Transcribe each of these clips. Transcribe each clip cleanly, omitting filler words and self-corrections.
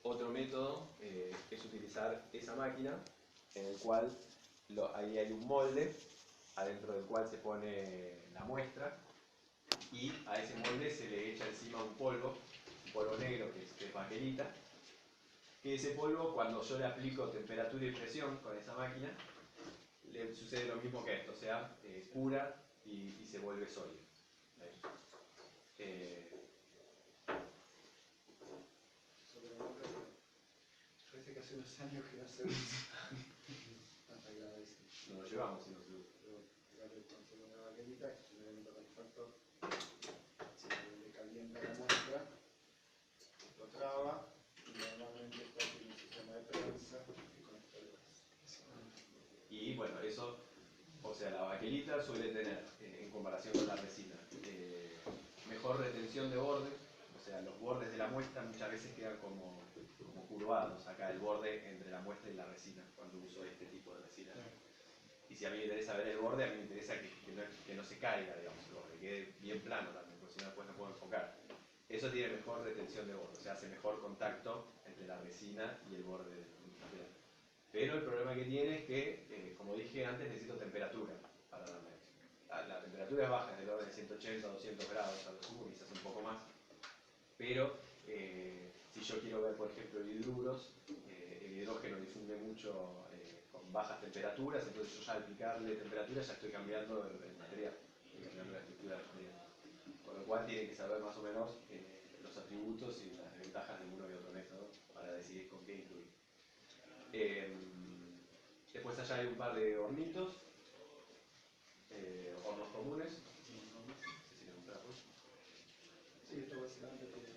otro método es utilizar esa máquina en el cual ahí hay un molde adentro del cual se pone la muestra y a ese molde se le echa encima un polvo negro que es baquelita, que ese polvo, cuando yo le aplico temperatura y presión con esa máquina, le sucede lo mismo que esto, o sea, cura y se vuelve sólido. Parece que hace unos años que no se usa. No lo llevamos si no se usa. Con una baquelita, que es un elemento calefactor, se le calienta la muestra, lo traba y normalmente está en un sistema de prensa y conectores. Y bueno, eso, o sea, la baquelita suele tener, en comparación con la resina, mejor retención de borde, o sea, los bordes de la muestra muchas veces quedan como curvados, acá el borde entre la muestra y la resina, cuando uso este tipo de resina. Y si a mí me interesa ver el borde, a mí me interesa que no se caiga, digamos, el borde, que quede bien plano también, porque si no después no puedo enfocar. Eso tiene mejor retención de borde, o sea, hace mejor contacto entre la resina y el borde del material. Pero el problema que tiene es que, como dije antes, necesito temperatura para darle. La temperatura es baja, es del orden de 180 a 200 grados, a lo sumo, quizás un poco más. Pero si yo quiero ver, por ejemplo, hidruros, el hidrógeno difunde mucho con bajas temperaturas, entonces yo ya al aplicarle temperatura ya estoy cambiando el material, estoy cambiando la estructura del material. Con lo cual tienen que saber más o menos los atributos y las desventajas de uno y otro método para decidir con qué incluir. Después allá hay un par de hornitos, hornos comunes. Sí, esto básicamente tiene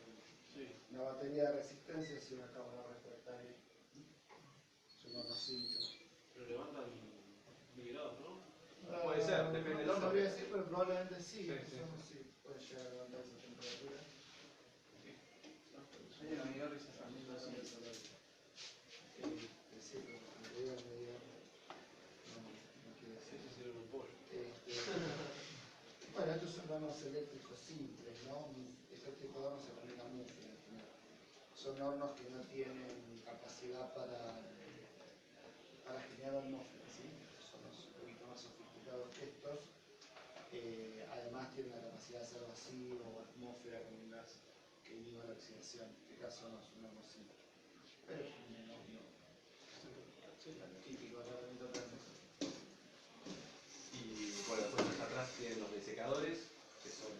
una batería de resistencia y una cámara refractaria. Es un horno simple. Pero levantan 1000 grados, ¿no? Puede ser, depende del No horno. sabría decir, pero probablemente sí. Sí. Puede llegar a levantar esa temperatura. Hay una medidor que se llama 1200 dólares. Sí, pero como te digo, no quiere decir. Se sirve un pollo. Bueno, estos son hornos eléctricos simples, ¿no? Este tipo de hornos se fabrican mucho en general. Son hornos que no tienen capacidad para generar atmósfera, ¿sí? Son un poquito más sofisticados que estos. Además tienen la capacidad de hacer vacío o atmósfera con un gas que inhiba la oxidación. En este caso no es un horno simple. Pero es un horno típico de tratamiento térmico. Y bueno, después más atrás tienen los desecadores, que son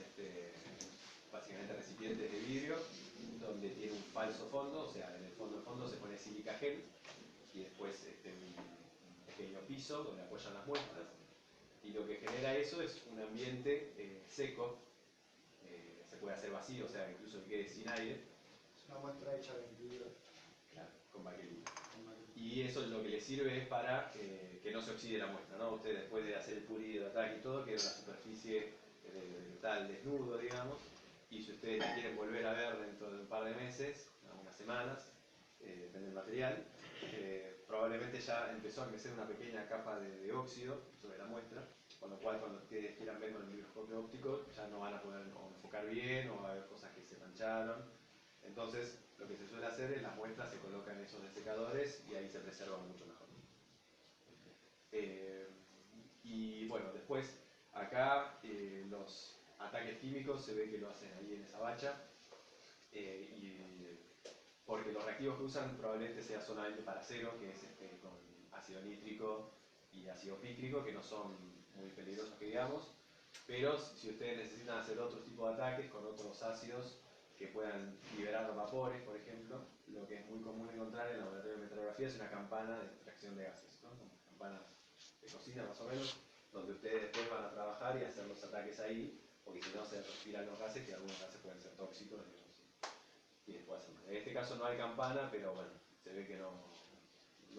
básicamente recipientes de vidrio, donde tiene un falso fondo, o sea, en el fondo se pone sílica gel, y después un pequeño piso donde apoyan las muestras, y lo que genera eso es un ambiente seco, se puede hacer vacío, o sea, incluso que quede sin aire. Es una muestra hecha de vidrio. Claro, con baquelita. Y eso es lo que le sirve es para que no se oxide la muestra, ¿no? Usted después de hacer el pulido, ataque y todo, queda una superficie tal desnudo, digamos, y si ustedes la quieren volver a ver dentro de un par de meses, unas semanas, depende del material, probablemente ya empezó a crecer una pequeña capa de óxido sobre la muestra, con lo cual cuando ustedes quieran ver con el microscopio óptico ya no van a poder enfocar bien o va a haber cosas que se mancharon. Entonces, lo que se suele hacer es las muestras se colocan en esos desecadores y ahí se preservan mucho mejor. Y bueno, después, acá los ataques químicos se ve que lo hacen ahí en esa bacha, porque los reactivos que usan probablemente sea solamente para acero, que es con ácido nítrico y ácido pícrico, que no son muy peligrosos que digamos, pero si ustedes necesitan hacer otro tipo de ataques con otros ácidos que puedan liberar vapores, por ejemplo, lo que es muy común encontrar en el laboratorio de metrografía es una campana de extracción de gases, ¿no? Como campana de cocina más o menos, donde ustedes después van a trabajar y hacer los ataques ahí, porque si no se respiran los gases, que algunos gases pueden ser tóxicos, digamos, y después hacen mal. En este caso no hay campana, pero bueno, se ve que no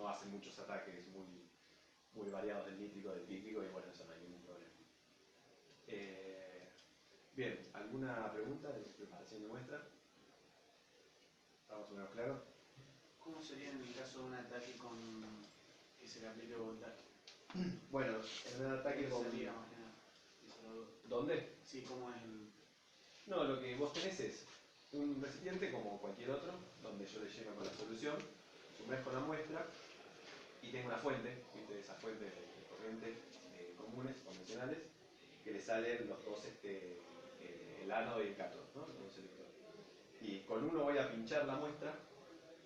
hacen muchos ataques muy variados del nítrico, del pícrico, y bueno, eso no hay ningún problema. Bien, ¿alguna pregunta de preparación de muestra? ¿Estamos más o menos claros? ¿Cómo sería en el caso de un ataque con que se le aplique voltaje? Bueno, en un ataque con... sería más que nada? ¿Dónde? Sí, ¿cómo es el...? No, lo que vos tenés es un recipiente como cualquier otro, donde yo le lleno con la solución sumerjo la muestra y tengo una fuente, ¿viste? Esas fuentes de corriente comunes, convencionales, que le salen los dos, el ánodo y el cátodo, ¿no? Los dos electrodos. Y con uno voy a pinchar la muestra,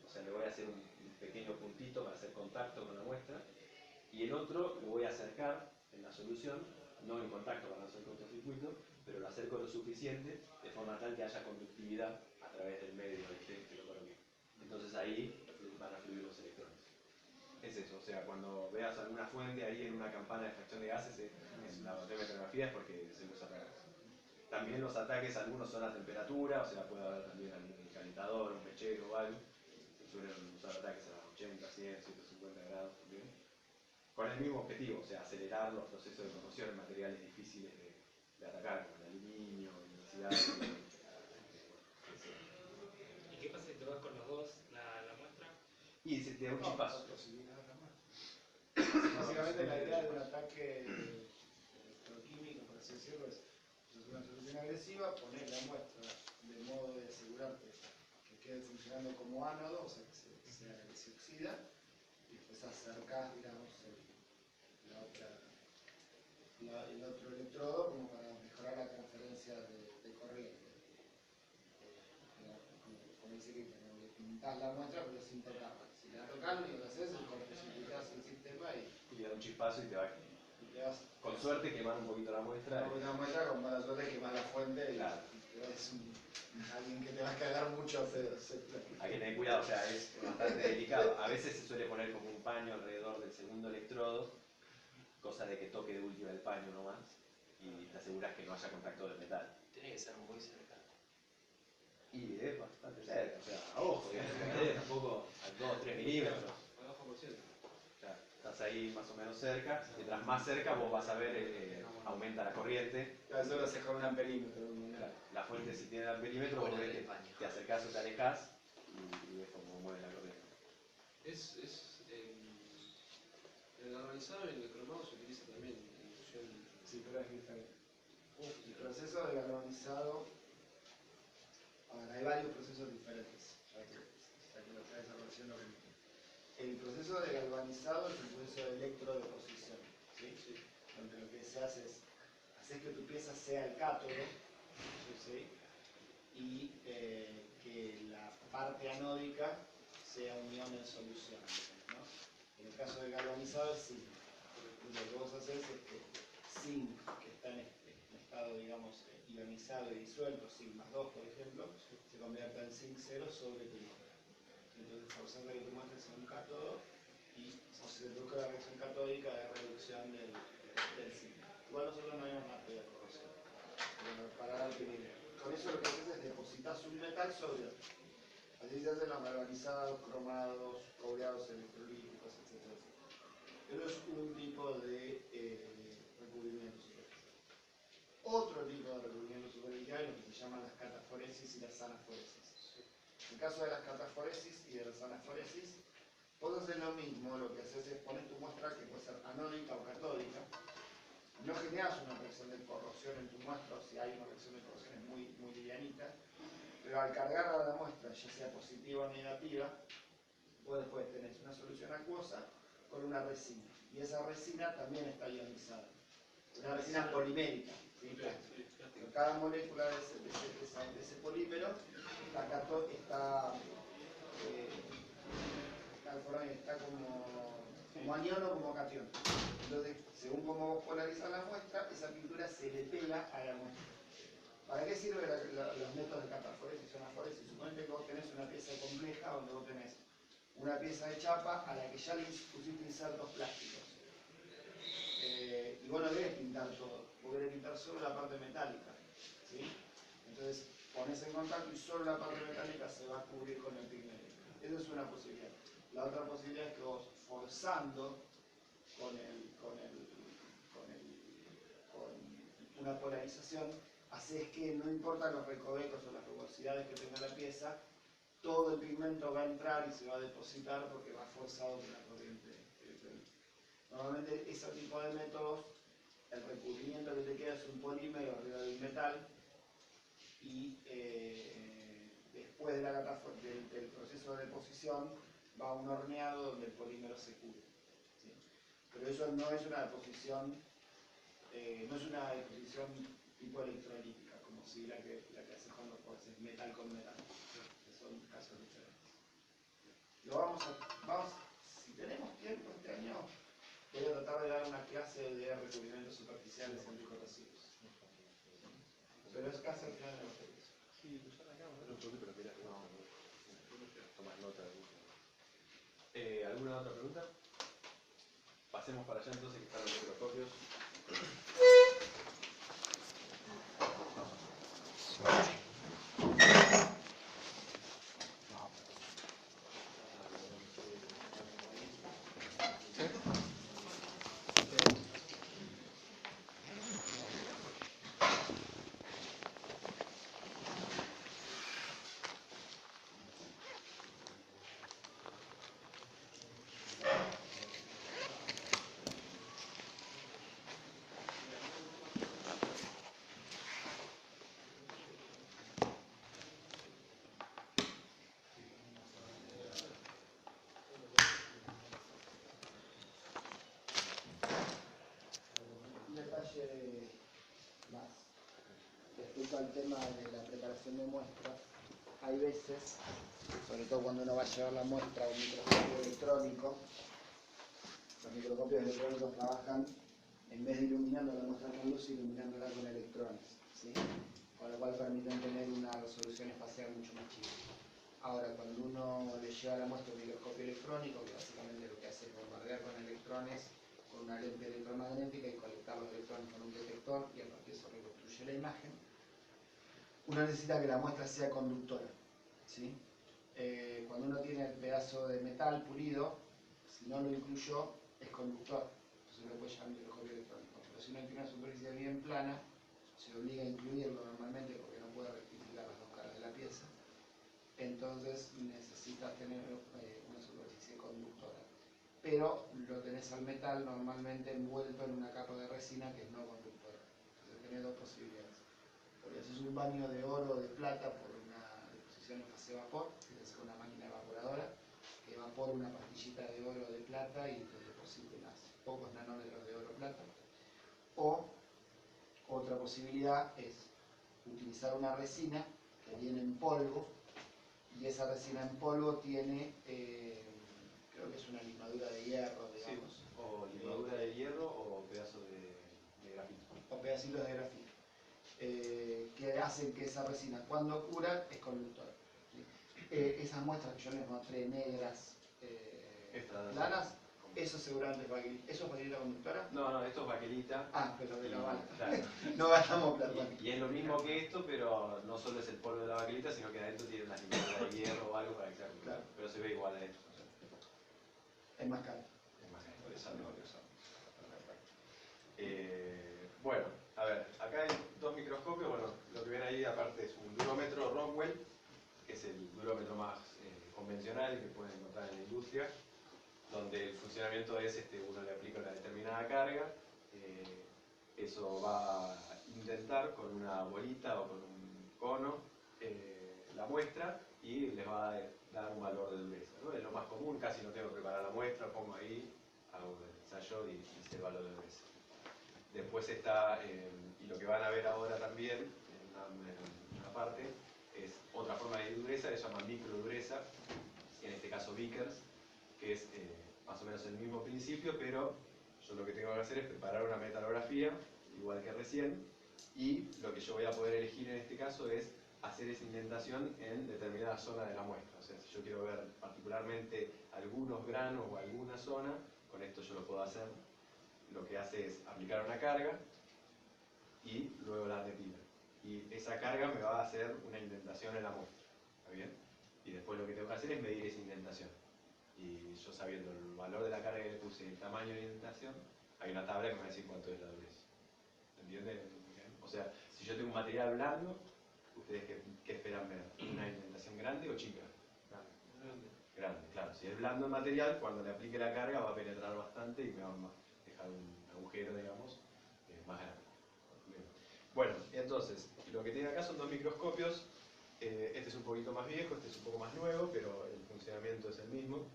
o sea, le voy a hacer un pequeño puntito para hacer contacto con la muestra, y el otro lo voy a acercar en la solución, no en contacto para no hacer cortocircuito, pero lo acerco lo suficiente de forma tal que haya conductividad a través del medio que lo coloque. Entonces ahí van a fluir los electrones. Es eso, o sea, cuando veas alguna fuente ahí en una campana de extracción de gases en la metrografía es porque se usa para gas. También los ataques, algunos son a temperatura, o sea, puede haber también algún calentador, un mechero o algo. Se suelen usar ataques a 80, 100, 150 grados también. Con el mismo objetivo, o sea, acelerar los procesos de corrosión en materiales difíciles de atacar, como el aluminio, la densidad. ¿Y qué pasa si te vas con los dos la muestra? Y se te da un chispazo. Básicamente la idea de un ataque electroquímico, por así decirlo, es una solución agresiva, poner la muestra de modo de asegurarte que quede funcionando como ánodo, o sea, que se oxida, y después acercás, digamos, el otro electrodo como para mejorar la transferencia de corriente. Como dice que pintás la muestra pero sin tocarla. Si la tocas, lo que haces es cortocircuitás el sistema y le da un chispazo y te va. te vas. Con suerte quemar un poquito la muestra. Una muestra con mala suerte quemás la fuente y claro. Es alguien que te va a cagar mucho. Hay que tener cuidado, o sea, es bastante delicado. A veces se suele poner como un paño alrededor del segundo electrodo, cosa de que toque de última el paño nomás, y te aseguras que no haya contacto del metal. Tiene que ser muy cerca. Y es bastante cerca, o sea, a ojo, tampoco a 2 o 3 milímetros. Abajo por ciento. O sea, estás ahí más o menos cerca, mientras más cerca vos vas a ver, aumenta la corriente. Eso lo haces con un amperímetro. La fuente si tiene amperímetro, vos ves que te acercás o te alejás y ves cómo mueve la corriente. El galvanizado y el cromado se utiliza también en inducción. Sí, pero aquí está bien. El proceso de galvanizado. Ahora, hay varios procesos diferentes, ya que lo traes a relación lo mismo. El proceso de galvanizado es un proceso de electrodeposición, ¿sí? Donde lo que se hace es hacer que tu pieza sea el cátodo, ¿sí? Y que la parte anódica sea un ion en solución, ¿no? En el caso del galvanizado es zinc. Lo que vos haces es que zinc, que está en estado, digamos, ionizado y disuelto, zinc más 2, por ejemplo, se convierte en zinc 0 sobre tu muestra. Entonces, forzando que tu muestra sea un cátodo y se produzca la reacción catódica de reducción del zinc. Igual nosotros no habíamos más de corrosión. Para con eso lo que haces es depositas un metal sobre otro. Así se hacen los galvanizados, cromados, cobreados electrolíticos, etc. Pero es un tipo de recubrimiento superficial. Otro tipo de recubrimiento superficial es lo que se llaman las cataforesis y las anaforesis. En el caso de las cataforesis y de las anaforesis, vos haces lo mismo, lo que haces es poner tu muestra que puede ser anódica o catódica. No generas una reacción de corrosión en tu muestra, o si hay una reacción de corrosión es muy, muy livianita, pero al cargar a la muestra, ya sea positiva o negativa, vos después tenés una solución acuosa con una resina, y esa resina también está ionizada. Una resina polimérica, ¿sí? Pero cada molécula de ese polímero está como anión o como catión. Entonces, según cómo vos polarizas la muestra, esa pintura se le pega a la muestra. ¿Para qué sirven los métodos de cataforesis y anaforesis? Suponete que vos tenés una pieza compleja donde vos tenés una pieza de chapa a la que ya le pusiste insertos plásticos. Y vos no debes pintar todo, vos querés pintar solo la parte metálica, ¿sí? Entonces pones en contacto y solo la parte metálica se va a cubrir con el pigmento. Esa es una posibilidad. La otra posibilidad es que vos, forzando con una polarización, haces que no importa los recovecos o las rugosidades que tenga la pieza, todo el pigmento va a entrar y se va a depositar porque va forzado por la corriente electrónica. Normalmente ese tipo de métodos, el recubrimiento que te queda es un polímero arriba del metal y después de del proceso de deposición va a un horneado donde el polímero se cubre, ¿sí? Pero eso no es una deposición, no es una deposición tipo electrolítica, como si la que haces con los poros, es metal con metal, que son casos diferentes. Lo vamos, si tenemos tiempo este año, voy a tratar de dar una clase de recubrimientos superficiales en discorrosivos. Pero es casi al final de la materia. Sí, usar la cámara. Pero mirá, tomás nota de eso. ¿Alguna otra pregunta? Pasemos para allá entonces, que están los microscopios. Más respecto al tema de la preparación de muestras, hay veces, sobre todo cuando uno va a llevar la muestra a un microscopio electrónico, los microscopios electrónicos trabajan, en vez de iluminando la muestra con luz, iluminándola con electrones, ¿sí? Con lo cual permiten tener una resolución espacial mucho más chica. Ahora, cuando uno le lleva la muestra a un microscopio electrónico, que básicamente lo que hace es bombardear con electrones, con una lente electromagnética y conectar los electrones con un detector y a partir de eso reconstruye la imagen, uno necesita que la muestra sea conductora, ¿sí? Cuando uno tiene el pedazo de metal pulido, si no lo incluyó, es conductor, entonces lo puede llevar al microscopio electrónico. Pero si uno tiene una superficie bien plana, se obliga a incluirlo normalmente porque no puede rectificar las dos caras de la pieza, entonces necesitas tener una superficie conductora. Pero lo tenés al metal normalmente envuelto en una capa de resina que es no conductora. Entonces tenés dos posibilidades. Porque haces un baño de oro o de plata por una deposición en fase vapor, que es una máquina evaporadora, que evapora una pastillita de oro o de plata y te deposita unos pocos nanómetros de oro o plata. O otra posibilidad es utilizar una resina que viene en polvo, y esa resina en polvo tiene, creo que es una limadura de hierro, digamos. Sí, o limadura de hierro o pedazo de grafito. O pedacitos de grafito. Que hacen que esa resina, cuando cura, es conductora. ¿Sí? Esas muestras que yo les mostré negras, planas, eso seguramente es baquelita. ¿Eso es baquelita conductora? No, esto es baquelita. Ah, pero de la bala. Claro. No gastamos plata. Y es lo mismo que esto, pero no solo es el polvo de la baquelita, sino que adentro tiene una limadura de hierro o algo para que sea conductor. Claro. Pero se ve igual a esto. Es más caro. Es más caro, por eso no lo usamos. Bueno, a ver, acá hay dos microscopios. Bueno, lo que ven ahí aparte es un durómetro Rockwell, que es el durómetro más convencional que pueden encontrar en la industria, donde el funcionamiento es uno le aplica una determinada carga, eso va a intentar con una bolita o con un cono la muestra y les va a dar un valor de dureza, ¿no? Es lo más común, casi no tengo que preparar la muestra, pongo ahí, hago el ensayo y sé el valor de dureza. Después está, y lo que van a ver ahora también, en una parte, es otra forma de dureza, que se llama microdureza, en este caso Vickers, que es más o menos el mismo principio, pero yo lo que tengo que hacer es preparar una metalografía, igual que recién, y lo que yo voy a poder elegir en este caso es hacer esa indentación en determinada zona de la muestra. O sea, si yo quiero ver particularmente algunos granos o alguna zona, con esto yo lo puedo hacer. Lo que hace es aplicar una carga y luego la retira. Y esa carga me va a hacer una indentación en la muestra. ¿Está bien? Y después lo que tengo que hacer es medir esa indentación. Y yo sabiendo el valor de la carga que le puse y el tamaño de la indentación, hay una tabla que me va a decir cuánto es la dureza. ¿Entienden? O sea, si yo tengo un material blando, ¿ustedes qué esperan ver? ¿Una indentación grande o chica? Grande. Grande, claro. Si es blando el material, cuando le aplique la carga va a penetrar bastante y me va a dejar un agujero, digamos, más grande. Bien. Bueno, entonces, lo que tiene acá son dos microscopios. Este es un poquito más viejo, este es un poco más nuevo, pero el funcionamiento es el mismo.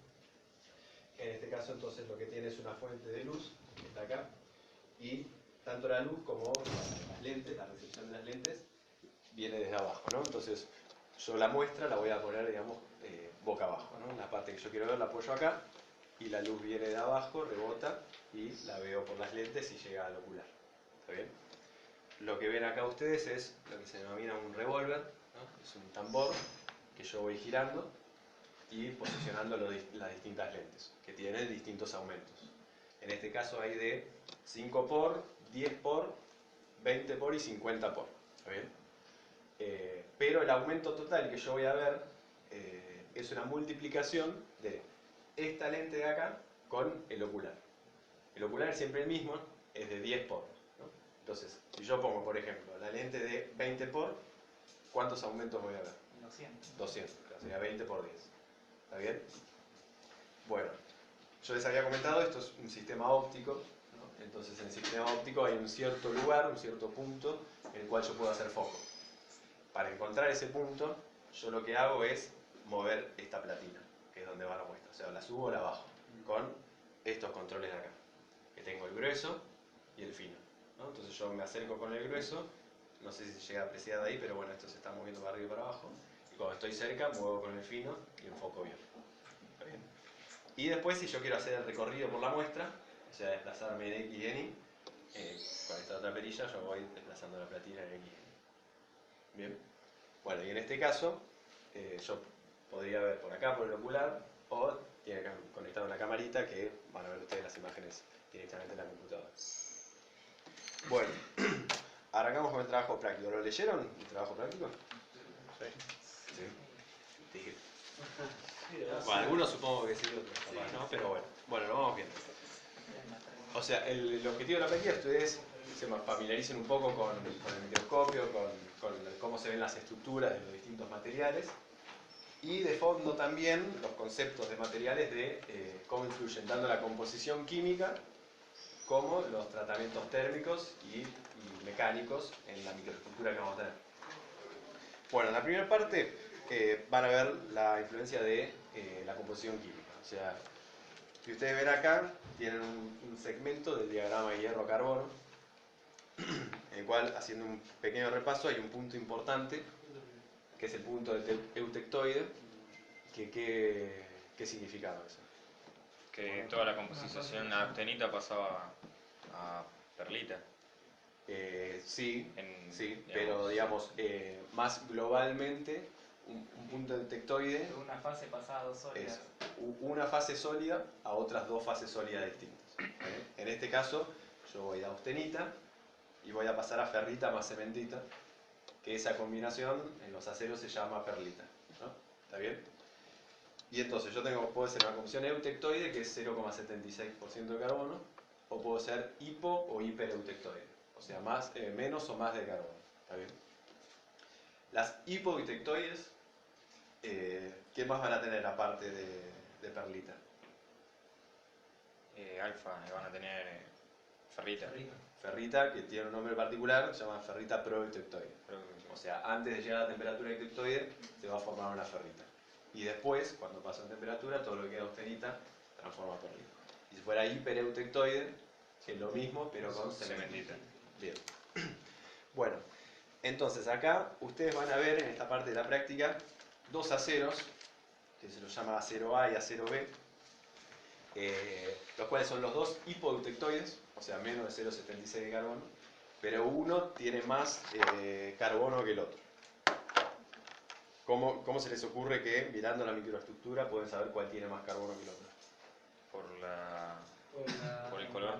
En este caso entonces lo que tiene es una fuente de luz, que está acá, y tanto la luz como las lentes, la recepción de las lentes, viene desde abajo, ¿no? Entonces yo la muestra la voy a poner, digamos, boca abajo, ¿no? La parte que yo quiero ver la apoyo acá, y la luz viene de abajo, rebota, y la veo por las lentes y llega al ocular. ¿Está bien? Lo que ven acá ustedes es lo que se denomina un revólver, ¿no? Es un tambor que yo voy girando y posicionando las distintas lentes, que tienen distintos aumentos. En este caso hay de 5 por, 10 por, 20 por y 50 por. ¿Está bien? Pero el aumento total que yo voy a ver es una multiplicación de esta lente de acá con el ocular. El ocular es siempre el mismo, es de 10 por. ¿No? Entonces, si yo pongo, por ejemplo, la lente de 20 por, ¿cuántos aumentos voy a ver? 200. 200, o sea, sería 20 por 10. ¿Está bien? Bueno, yo les había comentado, esto es un sistema óptico, ¿no? Entonces en el sistema óptico hay un cierto lugar, un cierto punto en el cual yo puedo hacer foco. Para encontrar ese punto, yo lo que hago es mover esta platina, que es donde va la muestra. O sea, la subo o la bajo, con estos controles de acá, que tengo el grueso y el fino, ¿no? Entonces yo me acerco con el grueso, no sé si se llega a apreciar de ahí, pero bueno, esto se está moviendo para arriba y para abajo. Y cuando estoy cerca, muevo con el fino y enfoco bien. ¿Está bien? Y después, si yo quiero hacer el recorrido por la muestra, o sea, desplazarme en X y en Y, con esta otra perilla yo voy desplazando la platina en X y en Y. Bien. Bueno, y en este caso, yo podría ver por acá, por el ocular, o tiene conectada una camarita que van a ver ustedes las imágenes directamente en la computadora. Bueno, arrancamos con el trabajo práctico. ¿Lo leyeron, el trabajo práctico? Sí. Sí. Dije. Bueno, algunos supongo que sí, otros capaz, ¿no? Pero bueno, lo vamos viendo. O sea, el objetivo de la práctica es que ustedes se familiaricen un poco con el microscopio, con cómo se ven las estructuras de los distintos materiales, y de fondo también los conceptos de materiales de cómo influyen tanto la composición química como los tratamientos térmicos y mecánicos en la microestructura que vamos a tener. Bueno, en la primera parte van a ver la influencia de la composición química. O sea, si ustedes ven acá, tienen un segmento del diagrama de hierro-carbono, en el cual, haciendo un pequeño repaso, hay un punto importante, que es el punto del eutectoide. ¿Qué significaba eso? Que toda la composición austenita pasaba a perlita. Sí, Digamos, pero digamos, más globalmente, un punto eutectoide De una fase pasada a dos sólidas. es una fase sólida a otras dos fases sólidas distintas. En este caso, yo voy a austenita y voy a pasar a ferrita más cementita, que esa combinación en los aceros se llama perlita, ¿no? ¿Está bien? Y entonces yo puedo ser una composición eutectoide, que es 0,76% de carbono, o puedo ser hipo o hipereutectoide, o sea, menos o más de carbono. ¿Está bien? Las hipoeutectoides, ¿qué más van a tener aparte de perlita? Alfa, van a tener ferrita. Ferrita, que tiene un nombre particular, se llama ferrita proeutectoide. O sea, antes de llegar a la temperatura eutectoide, se va a formar una ferrita. Y después, cuando pasa en temperatura, todo lo que queda austenita transforma a perlita. Y si fuera hipereutectoide, es lo mismo, pero con cementita. Bien. Bueno, entonces acá ustedes van a ver en esta parte de la práctica dos aceros, que se los llama acero A y acero B, los cuales son los dos hipoeutectoides, o sea, menos de 0,76 de carbono, pero uno tiene más carbono que el otro. ¿Cómo se les ocurre que mirando la microestructura pueden saber cuál tiene más carbono que el otro? Por el color.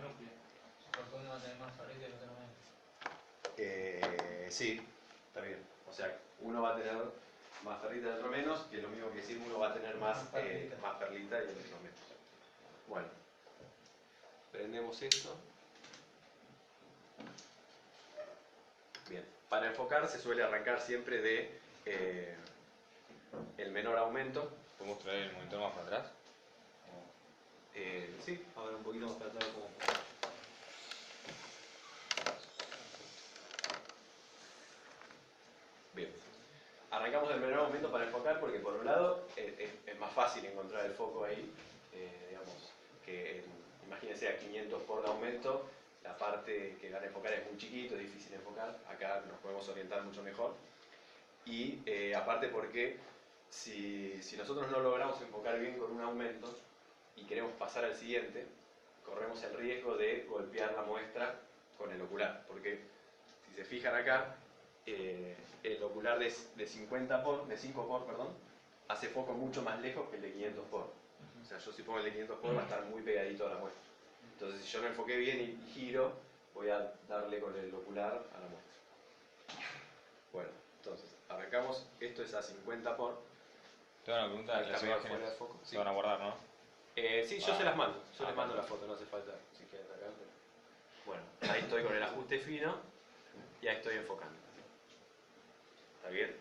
Porque uno va a tener más ferrita y el otro menos. Sí, está bien. O sea, uno va a tener más ferrita y el otro menos, que es lo mismo que decir uno va a tener más perlita y el otro menos. Bueno, prendemos esto. Bien, para enfocar se suele arrancar siempre de el menor aumento. ¿Podemos traer el monitor más para atrás? Sí, ahora un poquito más para atrás. Bien, arrancamos del menor aumento para enfocar porque por un lado es más fácil encontrar el foco ahí, digamos, que imagínense a 500 por de aumento, la parte que van a enfocar es muy chiquito, es difícil de enfocar, acá nos podemos orientar mucho mejor. Y aparte porque si nosotros no logramos enfocar bien con un aumento y queremos pasar al siguiente, corremos el riesgo de golpear la muestra con el ocular, porque si se fijan acá, el ocular de 5 por, perdón, hace foco mucho más lejos que el de 500 por. O sea, yo si pongo el de 500 por va a estar muy pegadito a la muestra. Entonces, si yo no enfoqué bien y giro, voy a darle con el ocular a la muestra. Bueno, entonces, arrancamos. Esto es a 50 por. Tengo una pregunta, Ahí está las medio imágenes fuera de foco. se van a guardar, ¿no? Sí, yo se las mando. Yo les mando la perfecto. foto, no hace falta si quieren acá. Bueno, ahí estoy con el ajuste fino y ahí estoy enfocando. ¿Está bien?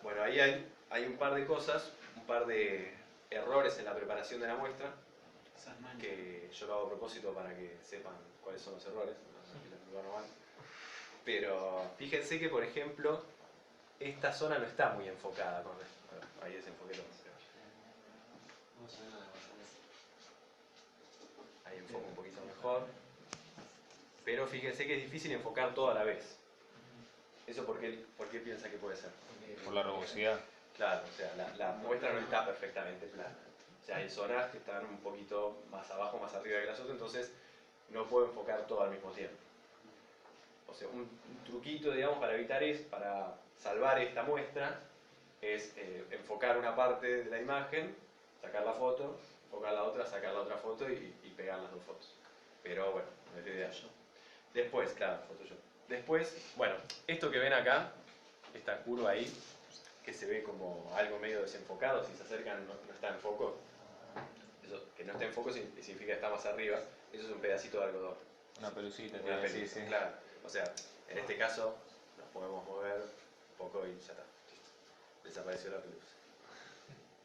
Bueno, ahí hay un par de cosas, un par de errores en la preparación de la muestra, Esas manos. que yo lo hago a propósito para que sepan cuáles son los errores. No van. Pero fíjense que, por ejemplo, esta zona no está muy enfocada. Ahí desenfoqué todo. No se ve nada. Ahí enfoco un poquito mejor. Pero fíjense que es difícil enfocar todo a la vez. ¿Eso por qué piensa que puede ser? Por la rugosidad. Claro, o sea, la muestra no está perfectamente plana. O sea, hay zonas que están un poquito más abajo, más arriba que las otras, entonces no puedo enfocar todo al mismo tiempo. O sea, un truquito, digamos, para evitar para salvar esta muestra, es enfocar una parte de la imagen, sacar la foto, enfocar la otra, sacar la otra foto y pegar las dos fotos. Pero bueno, no es lo ideal. Después, claro, Photoshop. Después, bueno, esto que ven acá, esta curva ahí, que se ve como algo medio desenfocado, si se acercan no está en foco. Eso, que no está en foco significa que está más arriba. Eso es un pedacito de algodón. Una pelucita, Una sí, pelusa, sí. claro. O sea, en este caso nos podemos mover un poco y ya está. Desapareció la pelusa.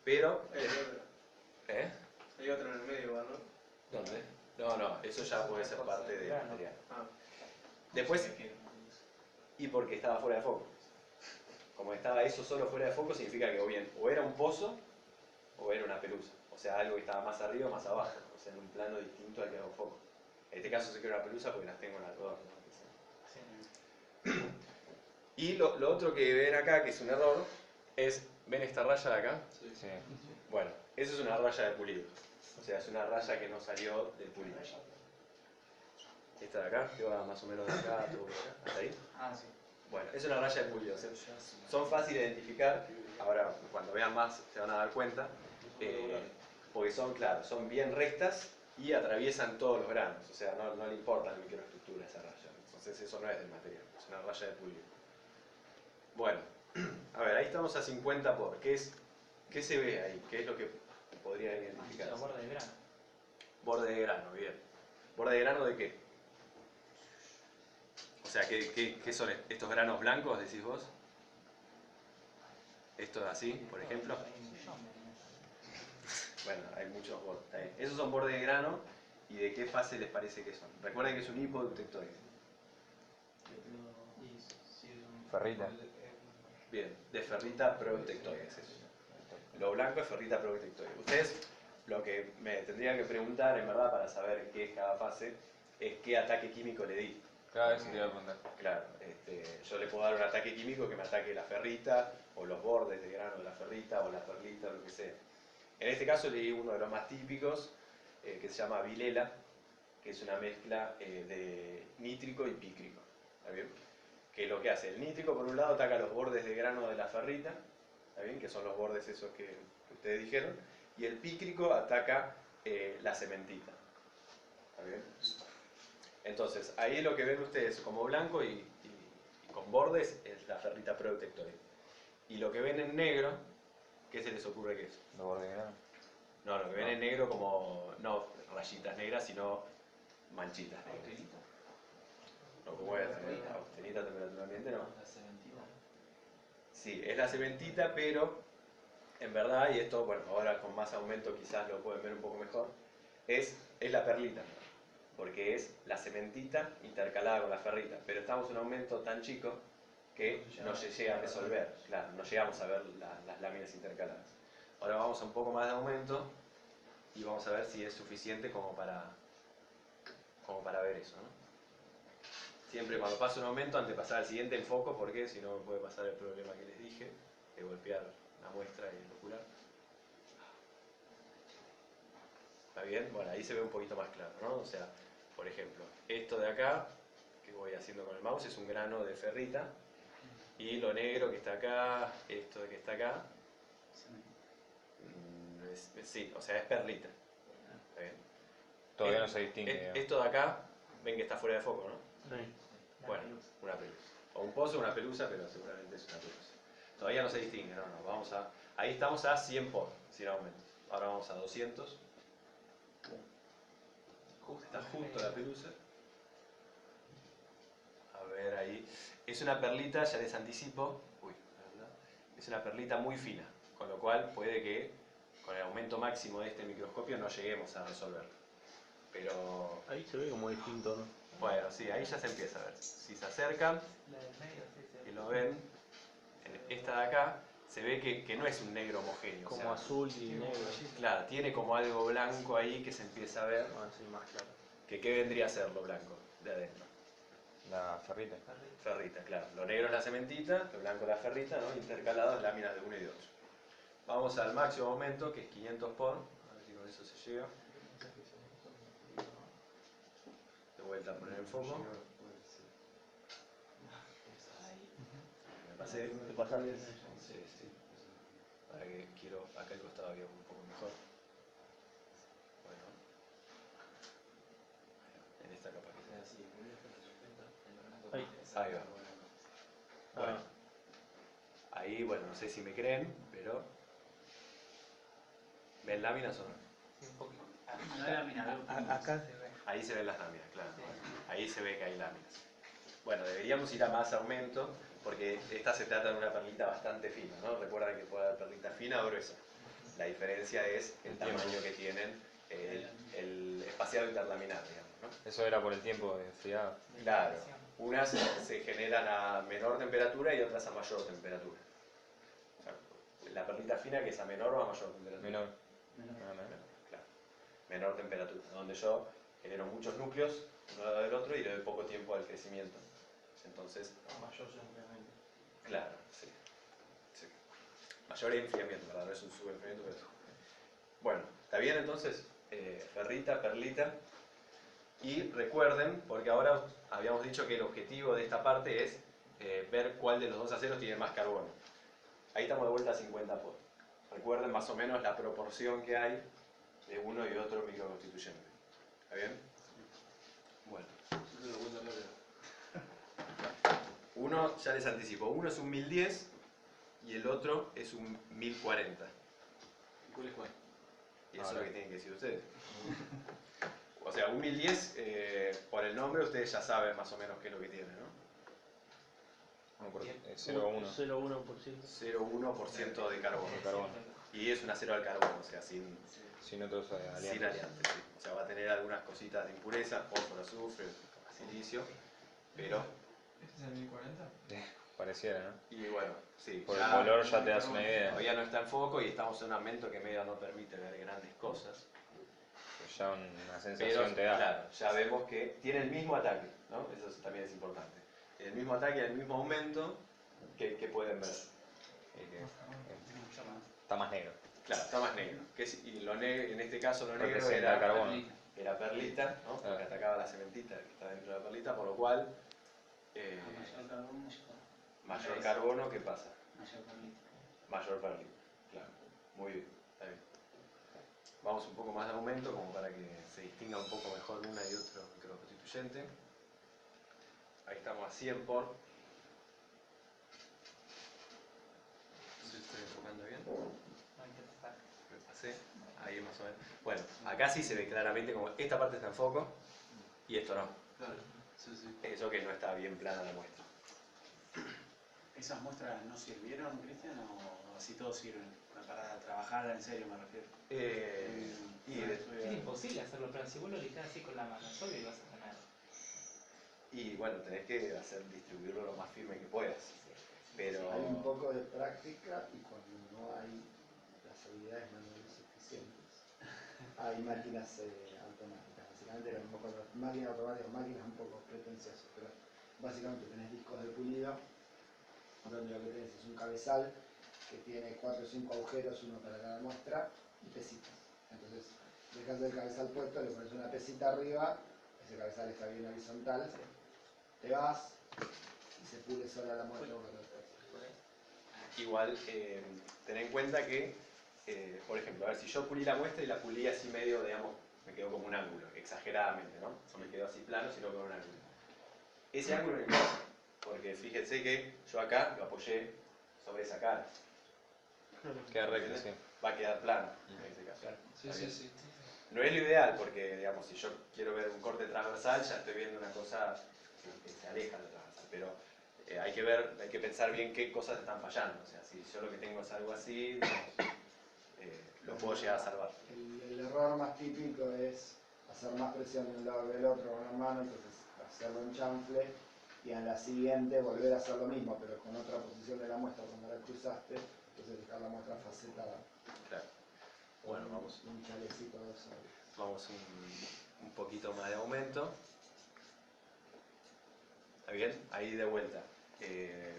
Pero, Hay otra. ¿eh? Hay otra en el medio, igual, ¿no? ¿Dónde? No, eso ya puede ser parte del material. Ah. Después, y porque estaba fuera de foco. Como estaba eso solo fuera de foco, significa que o era un pozo o era una pelusa. O sea, algo que estaba más arriba o más abajo. O sea, en un plano distinto al que hago foco. En este caso sé que era una pelusa porque las tengo en algodón, ¿no? Y lo otro que ven acá, que es un error, es, ¿ven esta raya de acá? Sí. Sí. Bueno, eso es una raya de pulido. O sea, es una raya que no salió del pulido. Esta de acá, que va más o menos de acá, todo por acá, hasta ahí. Ah, sí. Bueno, es una raya de pulido. O sea, son fáciles de identificar. Ahora, cuando vean más, se van a dar cuenta. Porque son, claro, son bien rectas y atraviesan todos los granos. O sea, no le importa la microestructura a esa raya. Entonces, eso no es del material, es una raya de pulido. Bueno, a ver, ahí estamos a 50 por. ¿Qué se ve ahí? ¿Qué es lo que podría identificar? La borda de grano. Borde de grano, bien. ¿Borde de grano de qué? O sea, ¿qué son estos granos blancos, decís vos? ¿Esto así, por ejemplo? Bueno, hay muchos bordes. Está bien. Esos son bordes de grano, ¿y de qué fase les parece que son? Recuerden que es un hipodeutectoide. Ferrita. Bien, de ferrita proeutectoide es eso. Lo blanco es ferrita proeutectoide. Ustedes lo que me tendrían que preguntar, en verdad, para saber qué es cada fase, es qué ataque químico le di. Cada vez te iba a preguntar. Claro, yo le puedo dar un ataque químico que me ataque la ferrita, o los bordes de grano de la ferrita, o la perlita, o lo que sea. En este caso le di uno de los más típicos, que se llama vilela, que es una mezcla de nítrico y pícrico. ¿Está bien? Que lo que hace, el nítrico por un lado ataca los bordes de grano de la ferrita, ¿está bien? Que son los bordes esos que ustedes dijeron, y el pícrico ataca la cementita. ¿Está bien? Entonces, ahí lo que ven ustedes como blanco y con bordes es la ferrita proeutectoide. Y lo que ven en negro, ¿qué se les ocurre que es? ¿Los bordes de grano? No, lo que ven en negro como, no rayitas negras, sino manchitas negras. No, como es austenita, temperatura ambiente, no. Sí, es la cementita, pero en verdad, y esto, bueno, ahora con más aumento quizás lo pueden ver un poco mejor, es la perlita, porque es la cementita intercalada con la ferrita, pero estamos en un aumento tan chico que no se llega a resolver, claro, no llegamos a ver las láminas intercaladas. Ahora vamos a un poco más de aumento y vamos a ver si es suficiente como para ver eso, ¿no? Siempre cuando pasa un aumento, antes de pasar al siguiente enfoco, porque si no me puede pasar el problema que les dije, de golpear la muestra y inocular. ¿Está bien? Bueno, ahí se ve un poquito más claro, ¿no? O sea, por ejemplo, esto de acá, que voy haciendo con el mouse, es un grano de ferrita, y lo negro que está acá, esto de que está acá, sí, o sea, es perlita. ¿Está bien? Todavía no se distingue. Digamos. Esto de acá, ven que está fuera de foco, ¿no? Sí. Bueno, una pelusa. O un pozo o una pelusa, pero seguramente es una pelusa. Todavía no se distingue, no, vamos a... Ahí estamos a 100 por, sin aumento. Ahora vamos a 200. Está justo la pelusa. A ver ahí. Es una perlita, ya les anticipo. Uy, ¿verdad? Es una perlita muy fina, con lo cual puede que con el aumento máximo de este microscopio no lleguemos a resolverlo. Pero... Ahí se ve como distinto, ¿no? Bueno, sí, ahí ya se empieza a ver. Si se acercan La del medio, sí, sí. y lo ven, en esta de acá se ve que no es un negro homogéneo. Como o sea, azul y negro. claro, tiene como algo blanco ahí que se empieza a ver. Ah, sí, más claro. Que ¿qué vendría a ser lo blanco de adentro? La ferrita. Ferrita, claro. Lo negro es la cementita, lo blanco es la ferrita, ¿no? Intercalados láminas de uno y de otro. Vamos al máximo aumento, que es 500 por. A ver si con eso se llega. De vuelta a poner en foco. Me pasé. ¿Te pasaste? Sí, sí. Para que quiero, acá el costado había un poco mejor. Bueno. En esta capa que sea así. Ahí. Ahí va. Bueno. Ahí, bueno, no sé si me creen, pero... ¿Ven láminas o no? Sí, un poquito. No hay lámina, veo. Acá Se ve. Ahí se ven las láminas, claro. Ahí se ve que hay láminas. Bueno, deberíamos ir a más aumento, porque esta se trata de una perlita bastante fina, ¿no? Recuerden que puede haber perlita fina o gruesa. La diferencia es el tamaño que tienen, el espaciado interlaminar, digamos, ¿no? Eso era por el tiempo de enfriado. Claro. Unas se generan a menor temperatura y otras a mayor temperatura. O sea, la perlita fina que es a menor o a mayor temperatura. Menor. Claro. Menor temperatura, donde yo genero muchos núcleos uno al lado del otro y le doy poco tiempo al crecimiento. Entonces, mayor simplemente. claro, sí. Sí. Mayor enfriamiento, ¿verdad? No es un subenfriamiento, pero es... Bueno, ¿está bien entonces? Ferrita, perlita. Y recuerden, porque ahora habíamos dicho que el objetivo de esta parte es ver cuál de los dos aceros tiene más carbono. Ahí estamos de vuelta a 50 por. Recuerden más o menos la proporción que hay de uno y otro microconstituyente. ¿Está bien? Bueno. Uno, ya les anticipo, uno es un 1010 y el otro es un 1040. ¿Y cuál es cuál? Y eso es lo que tienen que decir ustedes. O sea, un 1010, por el nombre ustedes ya saben más o menos qué es lo que tiene, ¿no? 0,1. 0,1% de carbono. Y es un acero al carbono, o sea, sin otros aliantes. sin aliantes. Sí. O sea, va a tener algunas cositas de impureza, fósforo, azufre, silicio, pero... ¿Este es el 1040? Pareciera, ¿no? Y bueno, sí. Por el color ya te das una idea. Todavía no está en foco y estamos en un aumento que medio no permite ver grandes cosas. Pues ya una sensación Pero, te da. claro, ya vemos que tiene el mismo ataque, ¿no? Eso también es importante. El mismo ataque, el mismo aumento que pueden ver. Mucho más. Está más negro. Claro, está más negro. Y en este caso lo negro Representa el carbono. era perlita, ¿no? Porque atacaba la cementita que está dentro de la perlita, por lo cual Mayor carbono, mayor carbono, ¿qué pasa? mayor perlita. Mayor perlita, claro. Muy bien, está bien. Vamos un poco más de aumento como para que se distinga un poco mejor una y otro microconstituyente. Ahí estamos a 100 por. No sé si estoy enfocando bien. Me pasé. Ahí más o menos. Bueno, acá sí se ve claramente como esta parte está en foco y esto no. Claro, sí, sí. Eso que no está bien plana la muestra. ¿Esas muestras no sirvieron, Cristian, o así todos sirven? Para trabajar en serio, me refiero. Es imposible hacerlo, pero si vos lo lijás así con la mano sola y vas a ganar. Y bueno, tenés que distribuirlo lo más firme que puedas. Pero... Hay un poco de práctica y cuando no hay las habilidades manuales suficientes, hay máquinas automáticas. Básicamente lo mismo con las máquinas automáticas, máquinas un poco pretenciosas, pero básicamente tenés discos de pulido, donde lo que tenés es un cabezal que tiene 4 o 5 agujeros, uno para cada muestra, y pesitas. Entonces, dejas el cabezal puesto, le pones una pesita arriba, ese cabezal está bien horizontal, te vas y se pule sola la muestra. Igual, ten en cuenta que, por ejemplo, a ver, si yo pulí la muestra y la pulí así medio, digamos, me quedó como un ángulo, exageradamente, ¿no? No me quedó así plano, sino con un ángulo. Ese ángulo no importa, porque fíjense que yo acá lo apoyé sobre esa cara. Queda recto, sí. Va a quedar plano en ese caso. Sí, sí, sí. No es lo ideal, porque, digamos, si yo quiero ver un corte transversal, ya estoy viendo una cosa que se aleja de lo transversal, pero hay que pensar bien qué cosas están fallando. O sea, si yo lo que tengo es algo así, digamos, lo puedo llegar a salvar. El error más típico es hacer más presión de un lado que del otro con una mano, entonces hacerlo en chanfle y en la siguiente volver a hacer lo mismo, pero con otra posición de la muestra cuando la cruzaste, entonces dejar la muestra facetada. Claro. Bueno, vamos. Un chalecito de eso. Vamos un poquito más de aumento. ¿Está bien? Ahí de vuelta. ¿Qué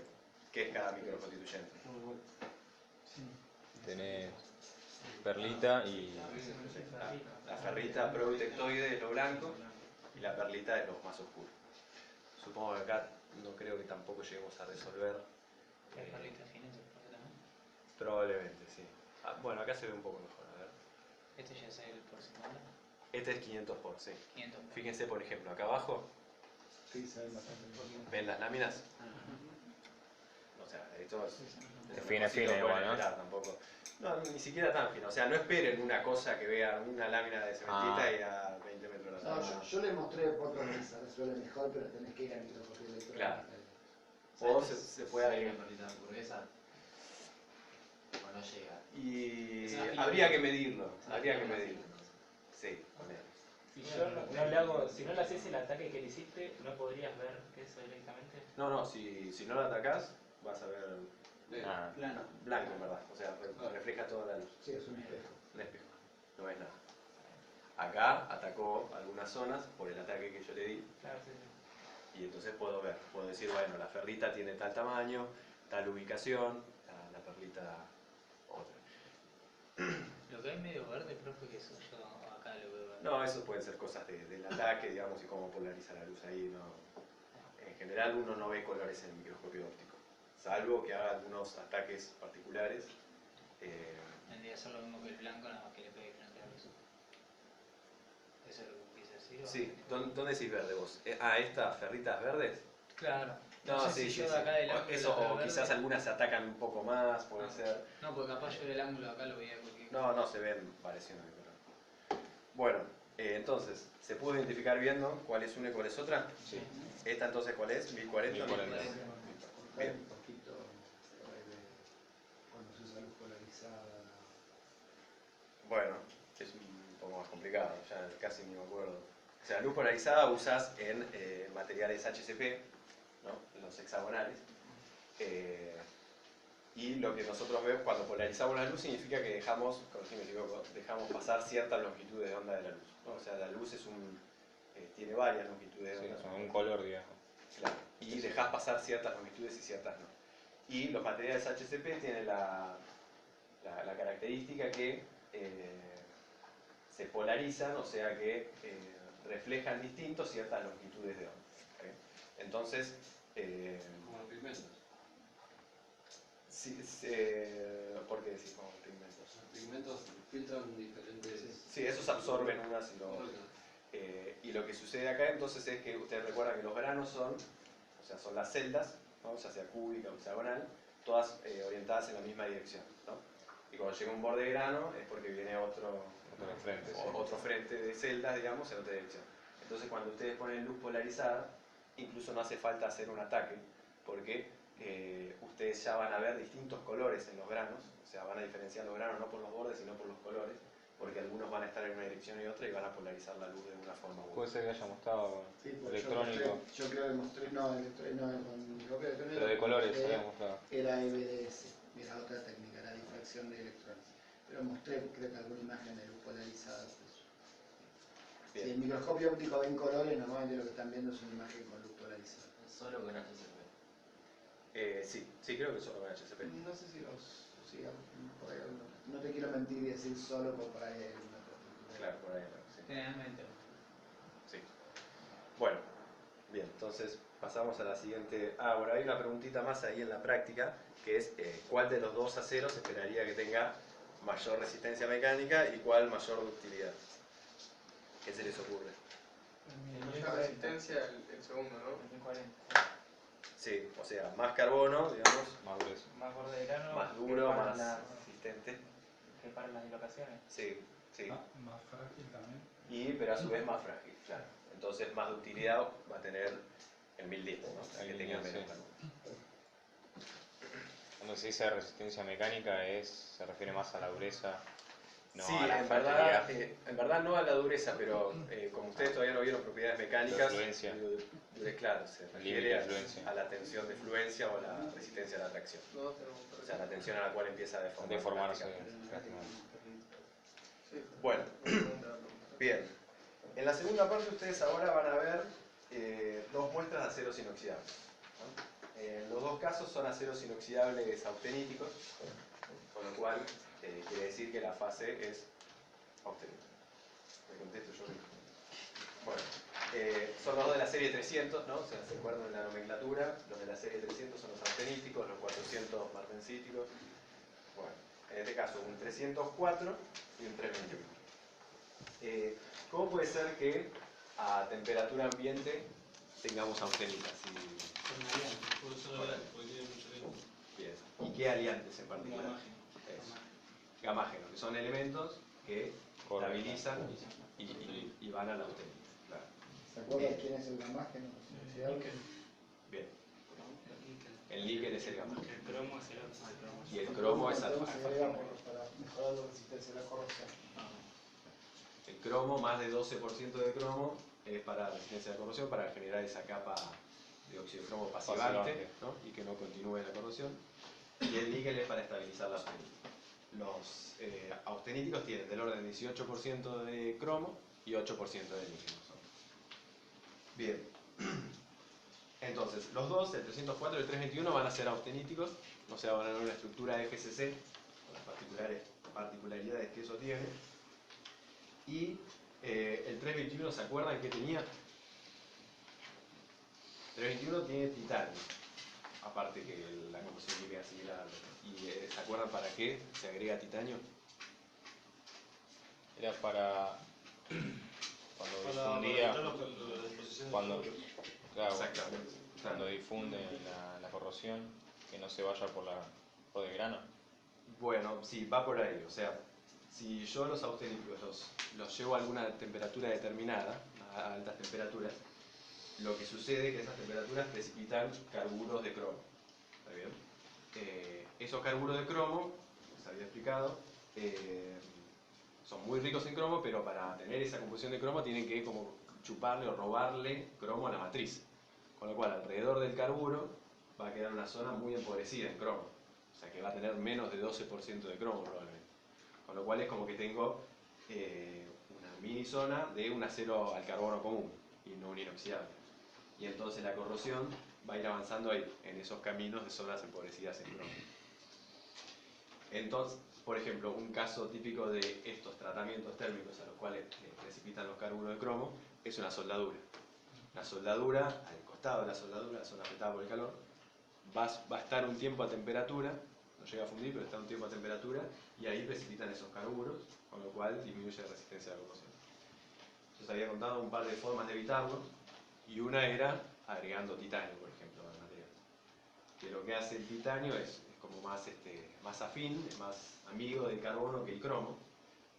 es cada microconstituyente? Tenés perlita y La ferrita probitectoide es lo blanco y la perlita es lo más oscuro. Supongo que acá no creo que tampoco lleguemos a resolver. ¿Qué perlita fina se puede también? Probablemente, sí. Bueno, acá se ve un poco mejor. A ver. Este ya es el por semana. Este es 500 por, sí. 500 por. Fíjense, por ejemplo, acá abajo, Sí, se ve bastante bien. ¿ven las láminas? O sea, esto es fina, sí lo fina pueden igual, ¿no? esperar tampoco. No, ni siquiera tan fina. O sea, no esperen una cosa que vean una lámina de cementita y a 20 metros de No, altura. yo le mostré fotos que se resuelve mejor, pero tenés que ir a microscopía electrónica. Claro. O se puede ¿Hay agregar. una perlita hamburguesa? ¿O no llega? Y Es una habría que medirlo. Habría que medirlo. Sí, ponele. Si yo no le hago, si no le haces el ataque que le hiciste, ¿no podrías ver eso directamente? No, si no lo atacás, vas a ver Ah, Plano. blanco, en verdad. O sea, refleja toda la luz. Sí, es un espejo. Un espejo. No ves nada. Acá atacó algunas zonas por el ataque que yo le di. Claro, sí, sí. Y entonces puedo ver, puedo decir, bueno, la ferrita tiene tal tamaño, tal ubicación, la perlita otra. Lo que hay medio verde, profe, que eso yo acá lo veo verde. No, eso pueden ser cosas del ataque, digamos, y cómo polariza la luz ahí. No. En general uno no ve colores en el microscopio óptico, salvo que haga algunos ataques particulares. Vendría a ser lo mismo que el blanco, nada más que le pegue frente a la luz. ¿Eso es lo que quise decir? Sí, ¿dónde decís verde vos? ¿Estas ferritas verdes? Claro. No, sé sí, si sí, yo sí. de acá del ángulo Eso, la veo o verde. quizás algunas se atacan un poco más, puede Ah. ser. No, porque capaz yo del ángulo de acá lo veía cualquier No se ven pareciendo. Bueno, entonces, ¿se pudo identificar viendo cuál es una y cuál es otra? sí. ¿Esta entonces cuál es? 1040. 1040. Hay un poquito cuando se usa luz polarizada. Bueno, es un poco más complicado, ya casi ni me acuerdo. O sea, luz polarizada usas en materiales HCP, ¿no? Los hexagonales. Y lo que nosotros vemos cuando polarizamos la luz significa que dejamos, corregime si me equivoco, dejamos pasar ciertas longitudes de onda de la luz, ¿no? O sea, la luz es tiene varias longitudes de Sí, onda. son un color, digamos. Claro, y dejás pasar ciertas longitudes y ciertas no. Y los materiales HCP tienen la característica que se polarizan, o sea que reflejan distinto ciertas longitudes de onda. ¿Okay? Entonces, Como los pigmentos. ¿por qué decís como pigmentos? Los pigmentos filtran diferentes. Sí, esos absorben unas y lo Correcto. Y lo que sucede acá entonces es que ustedes recuerdan que los granos son las celdas, ¿no? Ya sea cúbica o hexagonal, todas orientadas en la misma dirección, ¿no? Y cuando llega un borde de grano es porque viene otro frente de celdas, digamos, en otra dirección. Entonces cuando ustedes ponen luz polarizada, incluso no hace falta hacer un ataque, porque ustedes ya van a ver distintos colores en los granos, o sea, van a diferenciar los granos no por los bordes, sino por los colores, porque algunos van a estar en una dirección y otra y van a polarizar la luz de una forma u otra. Puede ser que haya mostrado Sí, porque electrónico, yo creo que mostré, no, con microscopía electrónica. pero de colores mostré- había mostrado. Era EBDS, era otra técnica, era difracción de electrones. Pero mostré, creo que alguna imagen de luz polarizada. Si Bien. el microscopio óptico ve en colores, normalmente lo que están viendo es una imagen con luz polarizada. Solo con HCP. Sí, creo que solo con HCP. No sé si sí, por ahí no te quiero mentir y decir solo por ahí hay alguna particular. Claro, por ahí, sí. Generalmente. Sí. Bueno, bien, entonces pasamos a la siguiente. Bueno, hay una preguntita más ahí en la práctica, que es ¿cuál de los dos aceros esperaría que tenga mayor resistencia mecánica y cuál mayor ductilidad? ¿Qué se les ocurre? Mucha resistencia el segundo, ¿no? 2040. Sí, o sea, más carbono, digamos, Más grueso. Más borde de grano. más que duro, para más las- resistente. que para las dislocaciones. Sí, sí. Más frágil también. Pero a su vez más frágil, claro. Entonces más ductilidad va a tener el 1010, ¿no? El Que tenga 1010, menos sí. carbono. Cuando se dice resistencia mecánica se refiere más a la dureza, no Sí, a la en fragilidad. verdad no a la dureza, pero como ustedes todavía no vieron propiedades mecánicas, La fluencia. claro, se límite refiere de fluencia. a la tensión de fluencia o la resistencia a la tracción. No, tenemos O sea, la tensión a la cual empieza a Deformarse prácticamente. prácticamente. Sí. Bueno, bien. En la segunda parte ustedes ahora van a ver dos muestras de aceros inoxidables, ¿no? Los dos casos son aceros inoxidables austeníticos, con lo cual quiere decir que la fase es austenítica. Me contesto yo mismo. Bueno, son los dos de la serie 300, ¿no? O sea, se acuerdan de la nomenclatura. Los de la serie 300 son los austeníticos, los 400 martensíticos. Bueno, en este caso un 304 y un 321. ¿Cómo puede ser que a temperatura ambiente tengamos austenitas? Bien. ¿Y qué aliantes en particular? Eso. Gamágenos, que son elementos que estabilizan y van a la austenita. Claro. ¿Se acuerdan quién es el gamágeno? Bien. El níquel es el gamágeno. El cromo es el otro. Y el cromo es alfa. Se agrega para mejorar la resistencia a la corrosión. El cromo, más de 12% de cromo, es para resistencia a la corrosión, para generar esa capa de óxido de cromo pasivante, ¿no? Y que no continúe la corrosión. Y el níquel es para estabilizar la austenita. Los austeníticos tienen del orden de 18% de cromo y 8% de níquel. Bien. Entonces, los dos, el 304 y el 321, van a ser austeníticos, o sea, van a tener una estructura FCC, con las particularidades que eso tiene. Y el 321, ¿se acuerdan qué tenía? El 321 tiene titanio, aparte que la composición química es similar. ¿Y se acuerdan para qué se agrega titanio? Era para cuando difundía, cuando, claro, Exactamente. cuando difunde la corrosión, que no se vaya por el grano. Bueno, sí, va por ahí. O sea, si yo los austeníticos los llevo a alguna temperatura determinada, a altas temperaturas, lo que sucede es que esas temperaturas precipitan carburos de cromo. ¿Está bien? Esos carburos de cromo, les había explicado, son muy ricos en cromo, pero para tener esa composición de cromo tienen que como chuparle o robarle cromo a la matriz. Con lo cual, alrededor del carburo va a quedar una zona muy empobrecida en cromo. O sea que va a tener menos de 12% de cromo probablemente. Con lo cual es como que tengo una mini zona de un acero al carbono común y no un inoxidable. Y entonces la corrosión va a ir avanzando ahí, en esos caminos de zonas empobrecidas en cromo. Entonces, por ejemplo, un caso típico de estos tratamientos térmicos a los cuales precipitan los carburos de cromo es una soldadura. La soldadura, al costado de la soldadura, la zona afectada por el calor, va a estar un tiempo a temperatura, no llega a fundir, pero está un tiempo a temperatura, y ahí precipitan esos carburos, con lo cual disminuye la resistencia a la corrosión. Yo les había contado un par de formas de evitarlo, y una era agregando titanio, por ejemplo, al material. Que lo que hace el titanio es como más afín, es más amigo del carbono que el cromo,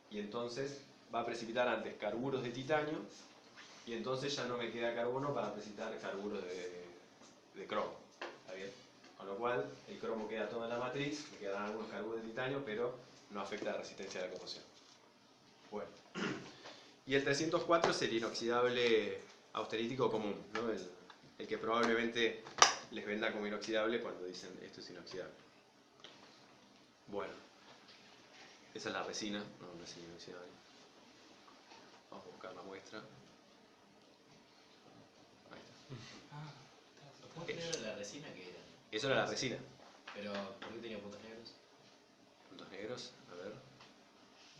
y entonces va a precipitar antes carburos de titanio, y entonces ya no me queda carbono para precipitar carburos de cromo. ¿Está bien? Con lo cual, el cromo queda todo en la matriz, me quedarán algunos carburos de titanio, pero no afecta la resistencia a la corrosión. Bueno. Y el 304 es el inoxidable austenítico común, ¿no? El que probablemente les venda como inoxidable cuando dicen esto es inoxidable. Bueno. Esa es la resina, no, resina inoxidable. Vamos a buscar la muestra. Ahí está. ¿Por qué era la resina que era? Eso era la resina. Pero, ¿por qué tenía puntos negros? Puntos negros, a ver.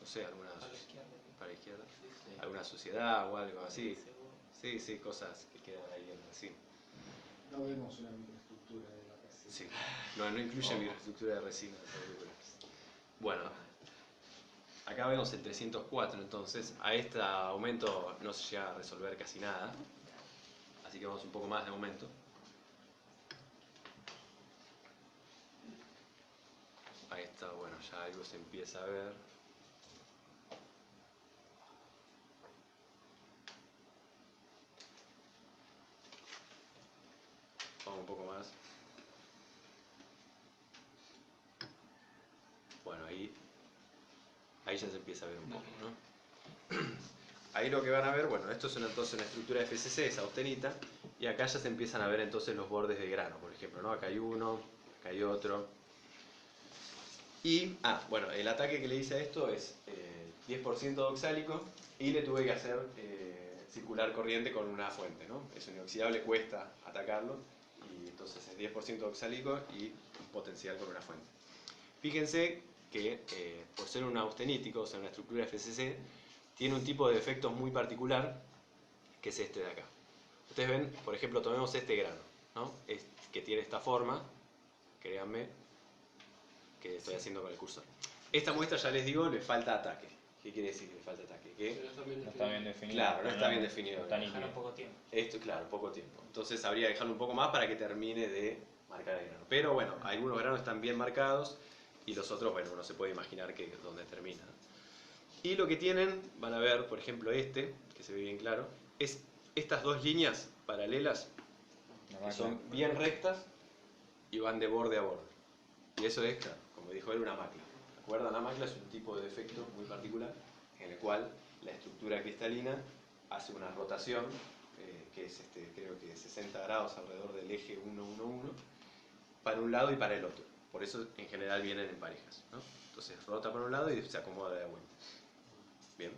No sé, alguna. A la izquierda. Para la izquierda. Sí. Alguna suciedad o algo así. Sí, sí, cosas que quedan ahí en resina. No vemos una microestructura de la resina. Sí. No, no incluye microestructura de resina. Bueno, acá vemos el 304, entonces a este aumento no se llega a resolver casi nada. Así que vamos un poco más de aumento. Ahí está, bueno, ya algo se empieza a ver. Vamos un poco más. Bueno, ahí ya se empieza a ver un poco, ¿no? Ahí lo que van a ver, bueno, esto es entonces una estructura FCC, esa austenita, y acá ya se empiezan a ver entonces los bordes de grano, por ejemplo, ¿no? Acá hay uno, acá hay otro. Y, bueno, el ataque que le hice a esto es 10% de oxálico y le tuve que hacer circular corriente con una fuente, ¿no? Es un inoxidable, cuesta atacarlo, y entonces es 10% de oxálico y un potencial con una fuente. Fíjense que por ser un austenítico, o sea, una estructura FCC, tiene un tipo de efectos muy particular, que es este de acá. Ustedes ven, por ejemplo, tomemos este grano, ¿no? Que tiene esta forma, créanme, que estoy haciendo con el cursor. Esta muestra, ya les digo, le falta ataque. ¿Qué quiere decir que le falta ataque? Que Pero está bien No está bien definido. Claro, no está bien definido. Está Dejaron nítido. poco tiempo. esto, claro, poco tiempo. Entonces habría que dejarlo un poco más para que termine de marcar el grano. Pero bueno, algunos granos están bien marcados y los otros, bueno, uno se puede imaginar que dónde termina. Y lo que tienen, van a ver, por ejemplo, que se ve bien claro, es estas dos líneas paralelas que son bien rectas y van de borde a borde. Y eso es, claro, como dijo él, una macla. ¿Recuerdan? La macla es un tipo de defecto muy particular en el cual la estructura cristalina hace una rotación que es creo que 60 grados alrededor del eje 111 para un lado y para el otro. Por eso en general vienen en parejas, ¿no? Entonces rota para un lado y se acomoda de vuelta. Bien.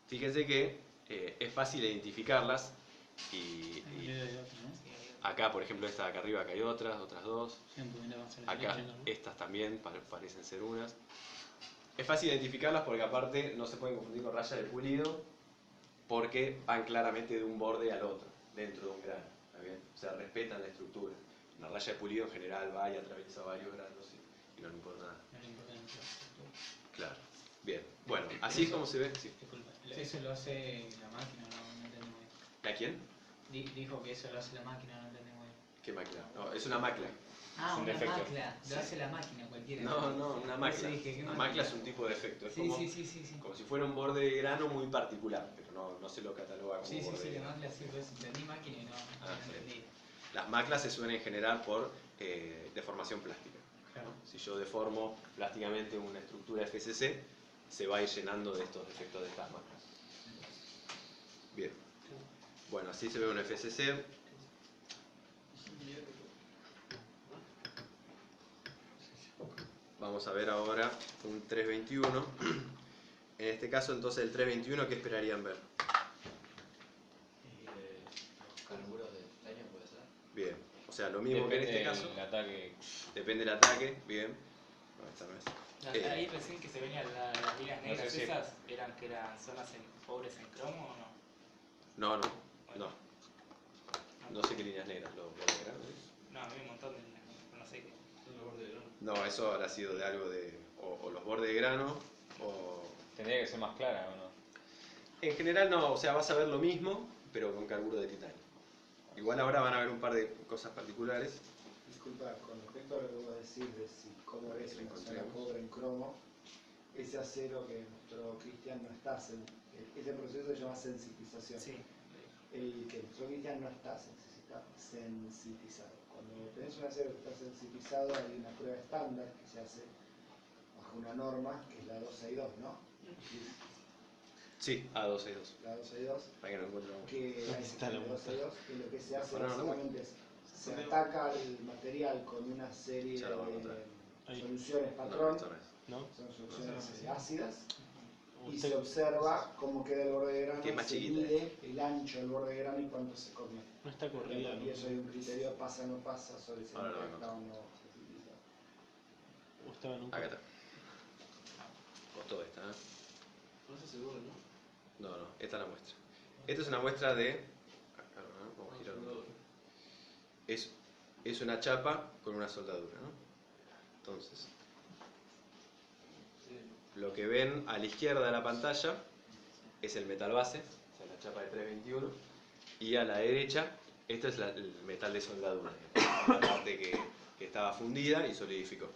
Fíjense que es fácil identificarlas y acá, por ejemplo, esta de acá arriba, acá hay otras dos. Acá estas también parecen ser unas. Es fácil identificarlas porque aparte no se pueden confundir con rayas de pulido porque van claramente de un borde al otro, dentro de un grano. ¿Está bien? O sea, respetan la estructura. Una raya de pulido en general va y atraviesa varios granos y no le importa nada. Claro. Bien. Bueno, así es como se ve. Sí. Disculpa, ¿eso lo hace la máquina? No entendí muy bien. ¿La quién? Dijo que eso lo hace la máquina, no entendí muy bien. ¿Qué máquina? No, es una macla. Ah, un una defecto. macla. Lo hace la máquina cualquiera. No, una macla. Eso dije, ¿qué Una máquina? macla es un tipo de defecto. Es Sí, como, sí. como si fuera un borde de grano muy particular, pero no se lo cataloga como Sí, borde de la grano. macla sí, pues entendí máquina y no sí. entendí. Las maclas se suelen generar por deformación plástica. Claro. Si yo deformo plásticamente una estructura FCC, se va a ir llenando de estos defectos de estas maclas. Bien. Bueno, así se ve un FCC. Vamos a ver ahora un 321. En este caso, entonces, el 321, ¿qué esperarían ver? Los carburos de titanio puede ser. Bien. O sea, lo mismo que en este caso. El ataque. Depende del ataque. Bien. No, esta no es. Ahí recién que se venían las líneas No negras sé si- esas, ¿eran zonas pobres en cromo o no? No. No sé qué líneas negras lo verán. No, había un montón de líneas negras, pero no sé qué. Son los bordes de grano. No, eso habrá sido de algo de. O los bordes de grano, o. Tendría que ser más clara, ¿o no? En general no, o sea, vas a ver lo mismo, pero con carburo de titanio. Igual ahora van a ver un par de cosas particulares. Disculpa, con respecto a lo que vos decís de si cómo ves Lo una zona encontramos. pobre en cromo, ese acero que mostró Cristian no está, ese proceso se llama sensitización. Sí. El que mostró Cristian no está sensitizado. Cuando tenés un acero que está sensitizado hay una prueba estándar que se hace bajo una norma que es la 262, ¿no? Sí, A262. La 262, Para que no encuentren. que ¿Dónde está la muestra? que lo que se hace No, no, no. básicamente es se ataca el material con una serie Ya lo voy a encontrar. de soluciones patrón No, esto no es. ¿no? son soluciones ácidas. Y Usted- se observa cómo queda el borde de grano, Que es más se chiquita. mide el ancho del borde de grano y cuánto se come. No está corrida, Y eso hay un criterio, pasa o no pasa, sobre si Ahora lo impacta vemos. o no se utiliza. ¿O estaba en un Acá está. Costó esta, ¿eh? No sé seguro, ¿no? No, esta es la muestra. Esta es una muestra de... Acá, ¿no? Vamos a girar un poco. Es una chapa con una soldadura, ¿no? Entonces, lo que ven a la izquierda de la pantalla es el metal base, o sea, la chapa de 321, y a la derecha, este es el metal de soldadura, la parte que estaba fundida y solidificó.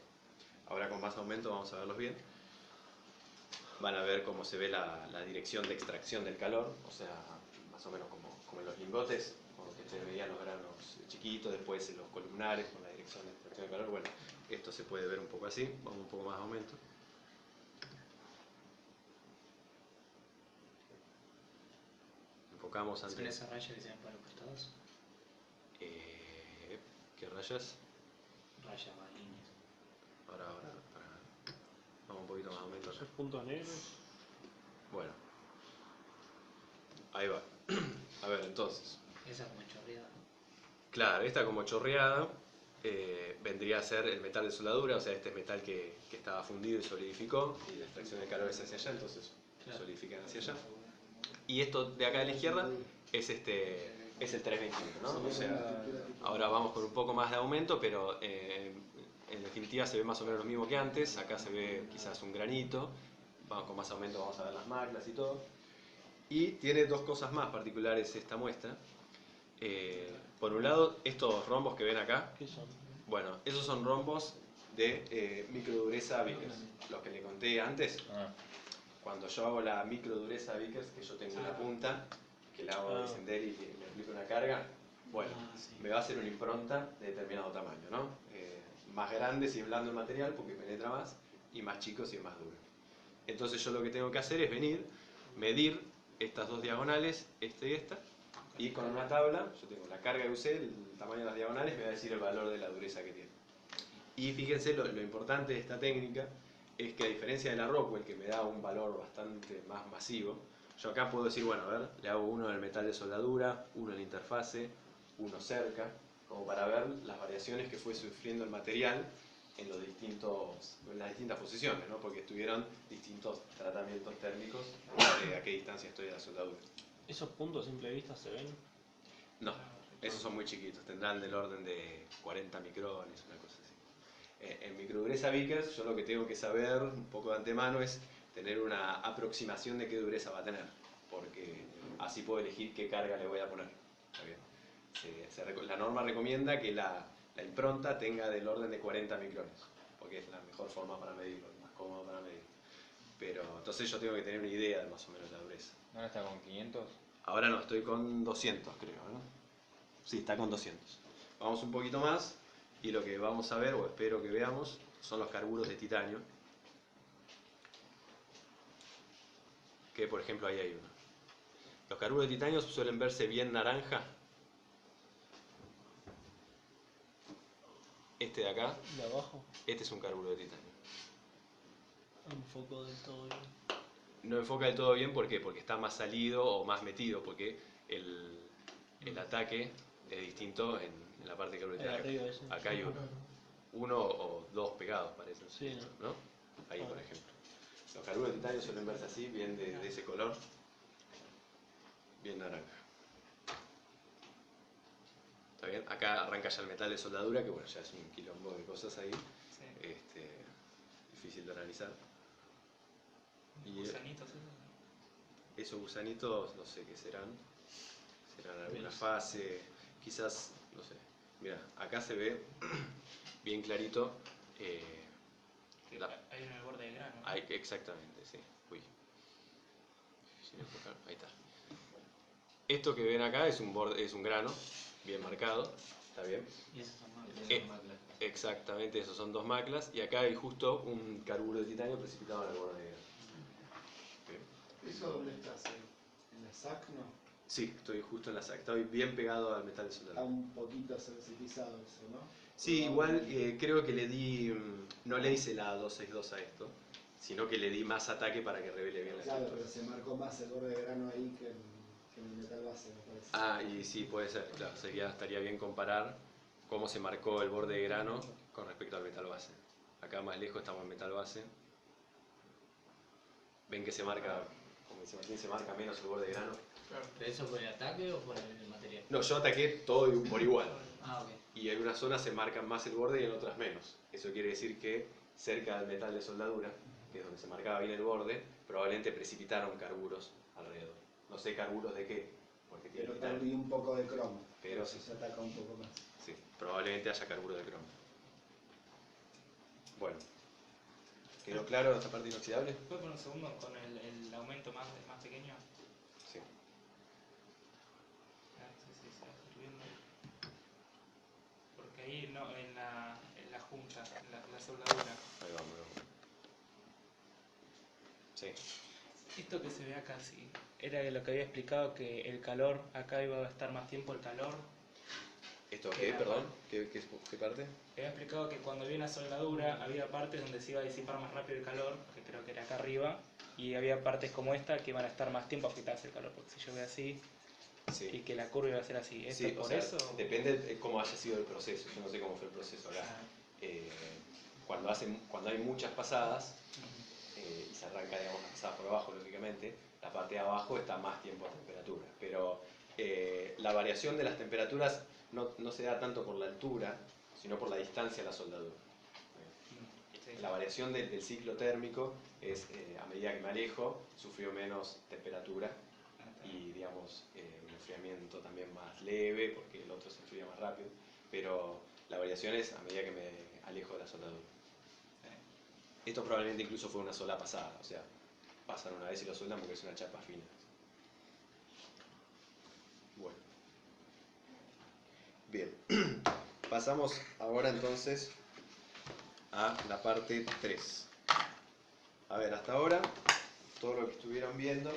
Ahora con más aumento vamos a verlos bien. Van a ver cómo se ve la dirección de extracción del calor, o sea, más o menos como en los lingotes, como que se veían los granos chiquitos, después en los columnares con la dirección de extracción del calor. Bueno, esto se puede ver un poco así, vamos un poco más de aumento. Enfocamos ¿Son antes. esas rayas que se ven por los costados? ¿Qué rayas? Rayas más líneas. Ahora. Vamos un poquito más de aumento acá. Esos puntos negros. Bueno. Ahí va. A ver, entonces. Esa como chorreada. Claro, esta como chorreada vendría a ser el metal de soldadura, o sea, este es metal que estaba fundido y solidificó, y la extracción de calor es hacia allá, entonces Claro. solidifican hacia allá. Y esto de acá a la izquierda es el 321, ¿no? O sea, ahora vamos con un poco más de aumento, pero en definitiva se ve más o menos lo mismo que antes. Acá se ve quizás un granito, vamos con más aumento, vamos a ver las maclas y todo. Y tiene dos cosas más particulares esta muestra. Por un lado, estos rombos que ven acá, ¿Qué son? bueno, esos son rombos de microdureza Vickers, los que le conté antes. Ah, Cuando yo hago la microdureza Vickers, que yo tengo una punta, que la hago descender y le aplico una carga, bueno, me va a hacer una impronta de determinado tamaño, ¿no? Más grande si es blando el material, porque penetra más, y más chico si es más duro. Entonces yo lo que tengo que hacer es venir, medir estas dos diagonales, esta y esta, y con una tabla, yo tengo la carga que usé, el tamaño de las diagonales, me va a decir el valor de la dureza que tiene. Y fíjense, lo importante de esta técnica es que a diferencia de la Rockwell, que me da un valor bastante más masivo, yo acá puedo decir, bueno, a ver, le hago uno del metal de soldadura, uno en la interfase, uno cerca, como para ver las variaciones que fue sufriendo el material en las distintas posiciones, ¿no? Porque estuvieron distintos tratamientos térmicos de a qué distancia estoy de la soldadura. ¿Esos puntos a simple vista se ven? No, esos son muy chiquitos, tendrán del orden de 40 micrones, una cosa así. En microdureza Vickers, yo lo que tengo que saber un poco de antemano es tener una aproximación de qué dureza va a tener, porque así puedo elegir qué carga le voy a poner. ¿Está bien? La norma recomienda que la impronta tenga del orden de 40 micrones, porque es la mejor forma para medirlo, más cómodo para medir. Pero entonces yo tengo que tener una idea de más o menos la dureza. ¿no está con 500? Ahora no, estoy con 200 creo, ¿no? Sí, está con 200. Vamos un poquito más y lo que vamos a ver, o espero que veamos, son los carburos de titanio. Que por ejemplo ahí hay uno. Los carburos de titanio suelen verse bien naranja. Este de acá, ¿De abajo? este es un carburo de titanio. Enfoco del todo bien. No enfoca del todo bien, ¿por qué? Porque está más salido o más metido, porque el ataque es distinto en la parte de carburo de titanio. Arriba ese. Acá hay uno o dos pegados, parece. Sí, ¿no? Ahí, por ejemplo. Los carburos de titanio suelen verse así, bien de ese color, bien naranja. ¿Está bien? Acá arranca ya el metal de soldadura, que bueno, ya es un quilombo de cosas ahí. Sí. Difícil de analizar. Y Gusanitos, esos gusanitos, no sé qué serán. Serán alguna Bien. fase, quizás, no sé. Mira, acá se ve bien clarito. que hay uno en el borde del grano. Exactamente, sí. Uy. Sin enfocar, ahí está. Esto que ven acá es un grano bien marcado, ¿está bien? Y esos son más. Exactamente, esos son dos maclas y acá hay justo un carburo de titanio precipitado en el borde de grano. Bien. ¿Eso dónde estás? ¿En la SAC no? Sí, estoy justo en la saca. Estoy bien pegado al metal de Está soldadura. un poquito sensibilizado eso, ¿no? Sí, igual creo que le di, no le hice la 262 a esto, sino que le di más ataque para que revele bien la Claro, estructura. pero se marcó más el borde de grano ahí que en el metal base, me parece. Ah, y sí, puede ser, claro, estaría bien comparar cómo se marcó el borde de grano con respecto al metal base. Acá más lejos estamos en metal base. Ven que se marca, como dice Martín, se marca menos el borde de grano. ¿Pero eso por el ataque o por el material? No, yo ataqué todo por igual. Ah, ok. Y en unas zonas se marcan más el borde y en otras menos. Eso quiere decir que cerca del metal de soldadura, que es donde se marcaba bien el borde, probablemente precipitaron carburos alrededor. No sé carburos de qué, porque tiene Pero titanio. perdí un poco de cromo. Pero sí sí. se ataca un poco más. Sí, probablemente haya carburo de cromo. Bueno, ¿quedó claro esta parte inoxidable? ¿Puedes poner un segundo con el aumento más pequeño? Sí. No sé si se va escribiendo. Porque ahí no, en la junta, en la soldadura. Ahí vamos, ahí vamos. Sí. Esto que se ve acá, sí. Era lo que había explicado, que el calor, acá iba a estar más tiempo el calor. ¿Esto qué, perdón? ¿Qué parte? Había explicado que cuando había una soldadura había partes donde se iba a disipar más rápido el calor, que creo que era acá arriba, y había partes como esta que iban a estar más tiempo afectadas el calor, porque si yo veo así, Sí. y que la curva iba a ser así. ¿Esto Sí, por o sea, eso? depende de cómo haya sido el proceso. Yo no sé cómo fue el proceso acá. Cuando hay muchas pasadas, y se arranca, digamos, las pasadas por abajo, lógicamente, la parte de abajo está más tiempo a temperatura. Pero la variación de las temperaturas no se da tanto por la altura, sino por la distancia a la soldadura. La variación del ciclo térmico es, a medida que me alejo, sufrió menos temperatura y, digamos, un enfriamiento también más leve, porque el otro se enfría más rápido, pero la variación es a medida que me alejo de la soldadura. Esto probablemente incluso fue una sola pasada, o sea, pasan una vez y lo sueldan porque es una chapa fina. Bueno. Bien. Pasamos ahora entonces a la parte 3. A ver, hasta ahora, todo lo que estuvieron viendo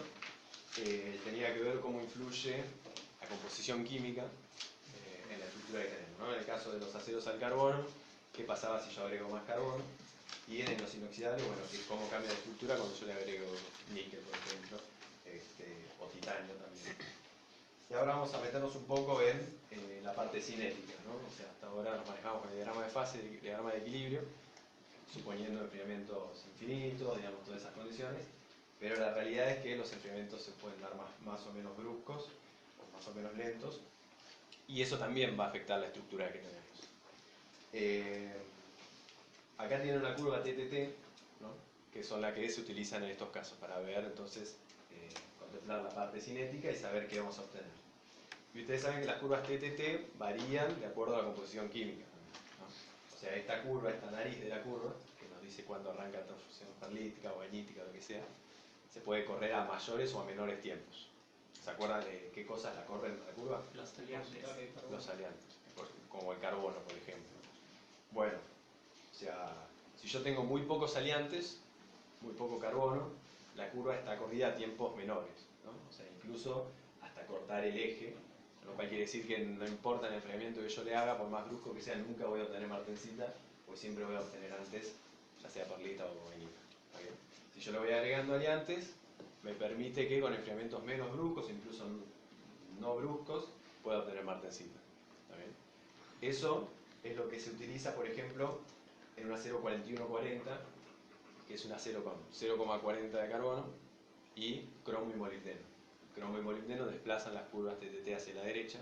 tenía que ver cómo influye la composición química en la estructura que tenemos, ¿no? En el caso de los aceros al carbono, ¿qué pasaba si yo agrego más carbono? Y en los inoxidables, bueno, que cómo cambia la estructura cuando yo le agrego níquel, por ejemplo, o titanio también. Y ahora vamos a meternos un poco en la parte cinética, ¿no? O sea, hasta ahora nos manejamos con el diagrama de fase y el diagrama de equilibrio, suponiendo enfriamientos infinitos, digamos, todas esas condiciones, pero la realidad es que los enfriamientos se pueden dar más o menos bruscos, o más o menos lentos, y eso también va a afectar la estructura que tenemos. Acá tienen una curva TTT, ¿no? Que son las que se utilizan en estos casos para ver, entonces, contemplar la parte cinética y saber qué vamos a obtener. Y ustedes saben que las curvas TTT varían de acuerdo a la composición química, ¿no? O sea, esta curva, esta nariz de la curva, que nos dice cuándo arranca la transfusión perlítica o añítica, lo que sea, se puede correr a mayores o a menores tiempos. ¿Se acuerdan de qué cosas la corren la curva? Los aliantes. Los aliantes, como el carbono, por ejemplo. Bueno, o sea, si yo tengo muy pocos aliantes, muy poco carbono, la curva está corrida a tiempos menores, ¿no? O sea, incluso hasta cortar el eje, lo cual quiere decir que no importa el enfriamiento que yo le haga, por más brusco que sea, nunca voy a obtener martensita, pues siempre voy a obtener antes, ya sea perlita o vainilla. Si yo le voy agregando aliantes, me permite que con enfriamientos menos bruscos, incluso no bruscos, pueda obtener martensita. ¿Está bien? Eso es lo que se utiliza, por ejemplo, en un acero 4140, que es un acero con 0,40 de carbono, y cromo y molibdeno. Cromo y molibdeno desplazan las curvas TTT hacia la derecha,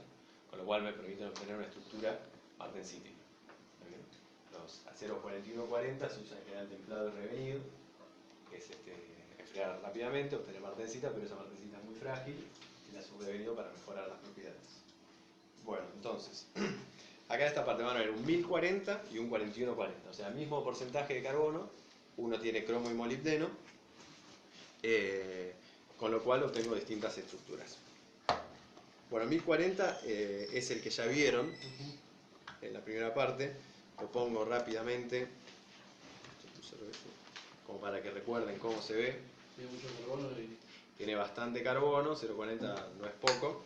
con lo cual me permiten obtener una estructura martensítica. Los aceros 4140 se usan en general templado y revenido, que es enfriar rápidamente, obtener martensita, pero esa martensita es muy frágil, y la subrevenido para mejorar las propiedades. Bueno, entonces, acá en esta parte van a ver un 1040 y un 4140, o sea, el mismo porcentaje de carbono, uno tiene cromo y molibdeno, con lo cual obtengo distintas estructuras. Bueno, 1040 es el que ya vieron en la primera parte, lo pongo rápidamente, como para que recuerden cómo se ve. Tiene mucho carbono y tiene bastante carbono, 0,40 no es poco.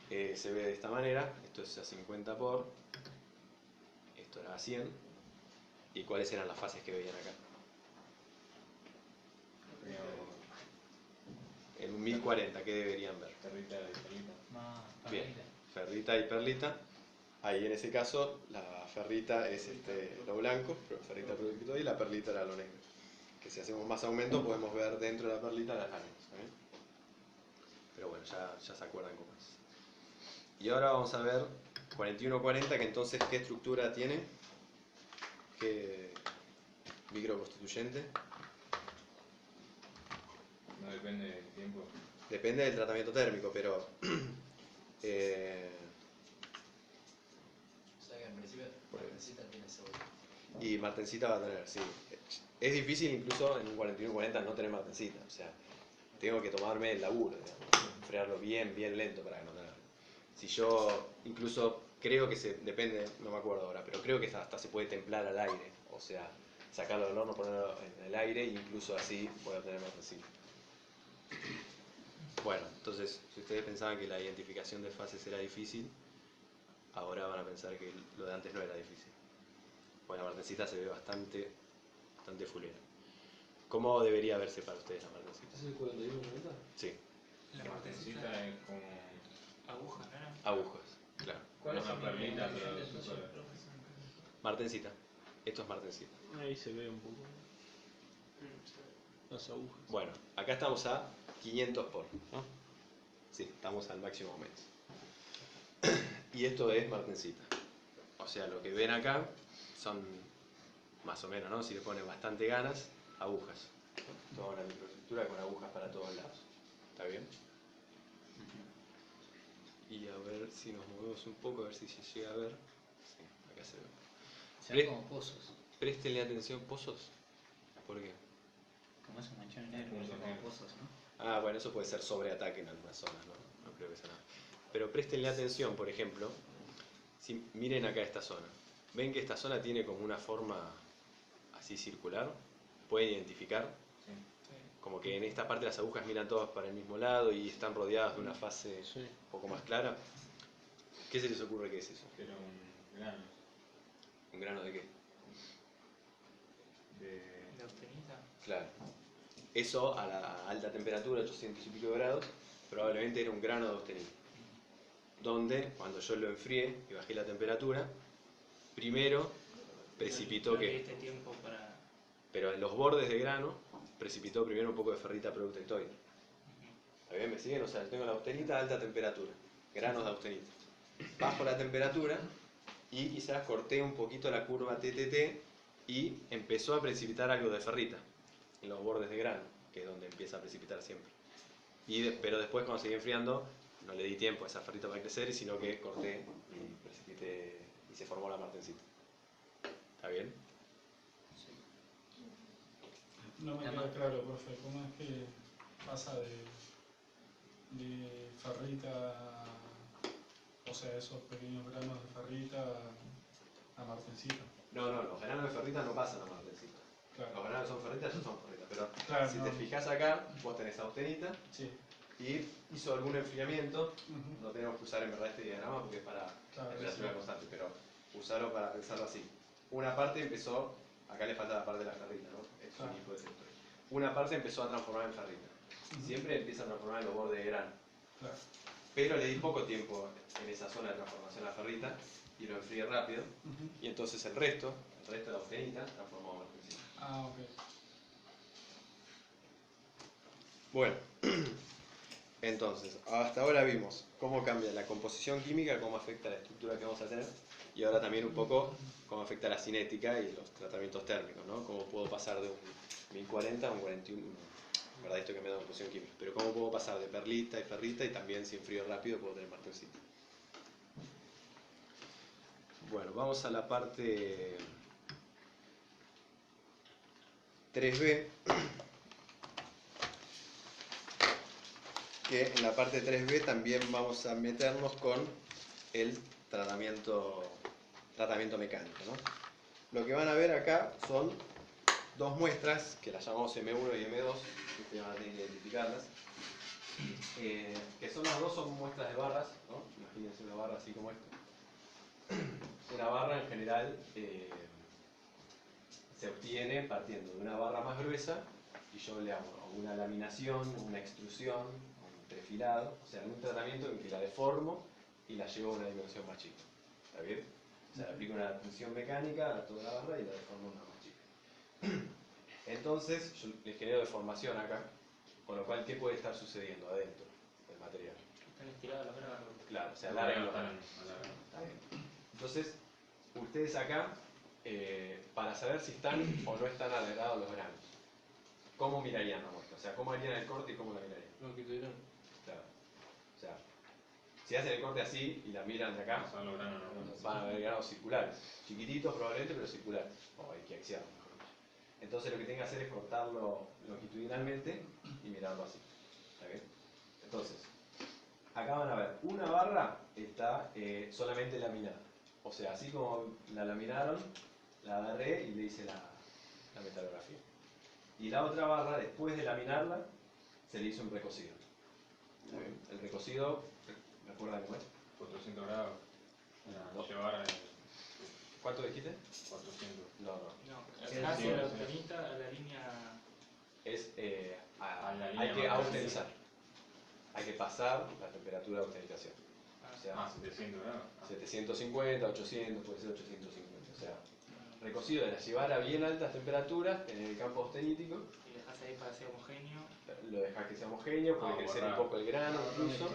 Se ve de esta manera, esto es a 50 por, esto era a 100. ¿Y cuáles eran las fases que veían acá? En un 1040, ¿qué deberían ver? Ferrita y perlita. Más Bien, perlita. ferrita y perlita. Ahí en ese caso la ferrita es lo blanco, ferrita producto, y la perlita era lo negro. Que si hacemos más aumento podemos ver dentro de la perlita las láminas. ¿Eh? Pero bueno, ya se acuerdan cómo es. Y ahora vamos a ver 4140, que entonces ¿qué estructura tiene? ¿Qué microconstituyente? No depende del tiempo. Depende del tratamiento térmico, pero O sea que en principio Martencita tiene cebolla. y martencita va a tener, sí. Es difícil incluso en un 4140 no tener martencita, o sea, tengo que tomarme el laburo, digamos, enfriarlo bien lento para que no tenga. Si yo incluso creo que depende, no me acuerdo ahora, pero creo que hasta se puede templar al aire, o sea, sacarlo del horno, ponerlo en el aire e incluso así voy a obtener martencita. Bueno, entonces, si ustedes pensaban que la identificación de fases era difícil, ahora van a pensar que lo de antes no era difícil. Bueno, la martencita se ve bastante fulera. ¿Cómo debería verse para ustedes la martencita? ¿Es el 4190? Sí, La La martencita. martencita es como Aguja, ¿no era? agujas, claro. ¿Cuál es una el perlita, pero ingrediente de socio? color. Martencita. Esto es martencita. Ahí se ve un poco las agujas. Bueno, acá estamos a 500 por, ¿no? Sí, estamos al máximo aumento. Y esto es martencita. O sea, lo que ven acá son, más o menos, ¿no? Si le ponen bastante ganas, agujas. Toda una microestructura con agujas para todos lados. ¿Está bien? Y a ver si nos movemos un poco, a ver si se llega a ver. Sí, acá se ve. Se ven como pozos. Préstenle atención, pozos. ¿Por qué? Como esos manchones negros, Puntos como negros. pozos, ¿no? Ah, bueno, eso puede ser sobreataque en algunas zonas, ¿no? No creo que sea nada. Pero préstenle atención, por ejemplo, si miren acá esta zona. ¿Ven que esta zona tiene como una forma así circular? ¿Pueden identificar? Sí. Como que en esta parte las agujas miran todas para el mismo lado y están rodeadas de una fase Sí. un poco más clara. ¿Qué se les ocurre que es eso? Era un grano ¿Un grano de qué? de... De austenita. Claro. Eso a la alta temperatura, 800 y pico de grados, probablemente era un grano de austenita. Donde, cuando yo lo enfrié y bajé la temperatura, primero precipitó No le que... diste tiempo para... Pero en los bordes de grano precipitó primero un poco de ferrita productectoide. ¿Está bien? ¿Me siguen? O sea, tengo la austenita a alta temperatura, granos de austenita. Bajo la temperatura y quizás corté un poquito la curva TTT y empezó a precipitar algo de ferrita en los bordes de grano, que es donde empieza a precipitar siempre. Pero después, cuando seguí enfriando, no le di tiempo a esa ferrita para crecer, sino que corté y precipité y se formó la martencita. ¿Está bien? No me queda claro, profe, ¿cómo es que pasa de ferrita, o sea, esos pequeños granos de ferrita a martencita? No, los granos de ferrita no pasan a martencita. Claro. Los granos son ferritas, esos son ferritas. Pero Claro, si no. te fijas acá, vos tenés austenita Sí. y hizo algún enfriamiento. Ujú. No tenemos que usar en verdad este diagrama porque es para Claro, temperatura sí. constante, pero usarlo para pensarlo así. Una parte empezó, acá le falta la parte de la ferrita, ¿no? Es un Claro. hijo de sector. Una parte empezó a transformar en ferrita. Ujú. Siempre empieza a transformar en los bordes de grano. Claro. Pero le di poco tiempo en esa zona de transformación a la ferrita y lo enfrié rápido. Ujú. Y entonces el resto de la austenita transformó en martencita. Ah, ok. Bueno, entonces, hasta ahora vimos cómo cambia la composición química, cómo afecta la estructura que vamos a tener, y ahora también un poco cómo afecta la cinética y los tratamientos térmicos, ¿no? Cómo puedo pasar de un 1040 a un 41, en verdad esto que me da composición química, pero cómo puedo pasar de perlita y ferrita y también si enfrío rápido puedo tener martencita. Bueno, vamos a la parte 3B. Que en la parte 3B también vamos a meternos con el tratamiento mecánico, ¿no? Lo que van a ver acá son dos muestras, que las llamamos M1 y M2, que ustedes van a tener que identificarlas, que son las dos, son muestras de barras, ¿no? Imagínense una barra así como esta. Una barra en general se obtiene partiendo de una barra más gruesa y yo le hago una laminación, una extrusión, un perfilado, o sea, un tratamiento en que la deformo y la llevo a una dimensión más chica. ¿Está bien? O sea, le aplico una tensión mecánica a toda la barra y la deformo una más chica. Entonces, yo le genero deformación acá, con lo cual, ¿qué puede estar sucediendo adentro del material? Están estirados los granos. Claro, se alargan los granos. Está bien. Entonces, ustedes acá, para saber si están o no están alargados los granos, ¿cómo mirarían la muestra? O sea, ¿cómo harían el corte y cómo la mirarían? Longitudinal. Claro. O sea, si hacen el corte así y la miran de acá, Son los granos normales. van a ver granos circulares. Chiquititos probablemente, pero circulares. O equiaxiales, mejor dicho. Entonces lo que tienen que hacer es cortarlo longitudinalmente y mirarlo así. ¿Está bien? Entonces, acá van a ver, una barra está solamente laminada. O sea, así como la laminaron, la agarré y le hice la metalografía. Y la otra barra, después de laminarla, se le hizo un recocido. ¿Está bien? El recocido, ¿me acuerdan cómo es? 400 grados. No. Llevar ¿Cuánto dijiste? 400. No. No, Sí, acá sí, se lo sí. tenita a la línea. Es, A la hay línea que más austenizar. Hay que pasar la temperatura de austenización. O sea, 700 grados. 750, 800, puede ser 850. O sea, recocido era llevar a bien altas temperaturas en el campo austenítico, Y dejas ahí para que sea homogéneo. lo dejas que sea homogéneo, puede crecer un borrar. poco el grano incluso,